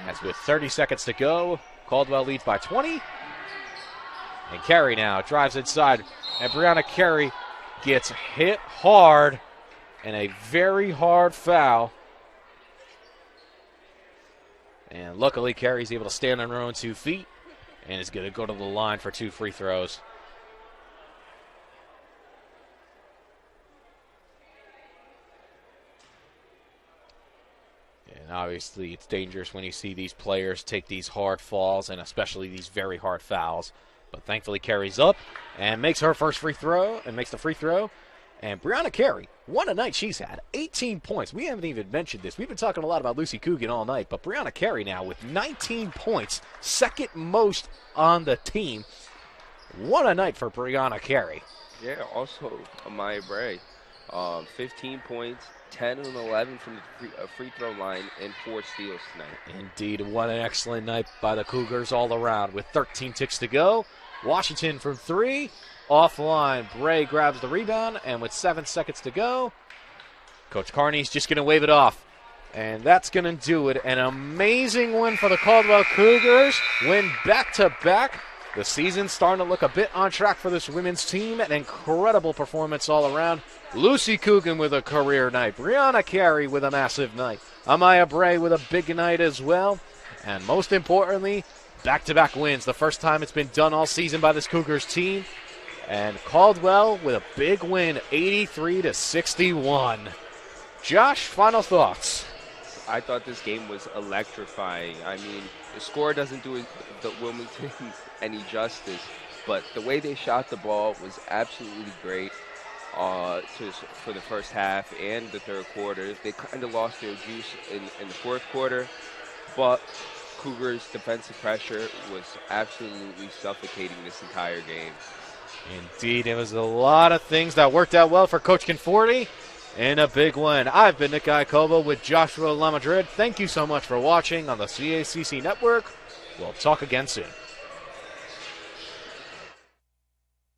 As with 30 seconds to go, Caldwell leads by 20. And Carey now drives inside. And Brianna Carey gets hit hard and a very hard foul. And luckily, Carey's able to stand on her own 2 feet and is going to go to the line for 2 free throws. And obviously, it's dangerous when you see these players take these hard falls and especially these very hard fouls. But thankfully, Carey's up and makes her first free throw and makes the free throw. And Brianna Carey, what a night she's had. 18 points. We haven't even mentioned this. We've been talking a lot about Lucy Coogan all night, but Brianna Carey now with 19 points, second most on the team. What a night for Brianna Carey. Yeah, also Amaya Bray. 15 points, 10 and 11 from the free throw line, and 4 steals tonight. Indeed, what an excellent night by the Cougars all around. With 13 ticks to go, Washington from 3. Offline, Bray grabs the rebound, and with 7 seconds to go, Coach Carney's just going to wave it off. And that's going to do it. An amazing win for the Caldwell Cougars. Win back-to-back The season's starting to look a bit on track for this women's team. An incredible performance all around. Lucy Coogan with a career night. Brianna Carey with a massive night. Amaya Bray with a big night as well. And most importantly, back-to-back wins. The first time it's been done all season by this Cougars team. And Caldwell with a big win, 83-61. Josh, final thoughts? I thought this game was electrifying. I mean, the score doesn't do the Wilmington any justice, but the way they shot the ball was absolutely great for the first half and the third quarter. They kind of lost their juice in the fourth quarter, but Cougars' defensive pressure was absolutely suffocating this entire game. Indeed, it was a lot of things that worked out well for Coach Conforti. And a big win. I've been Nick Iacobo with Joshua LaMadrid. Thank you so much for watching on the CACC Network. We'll talk again soon.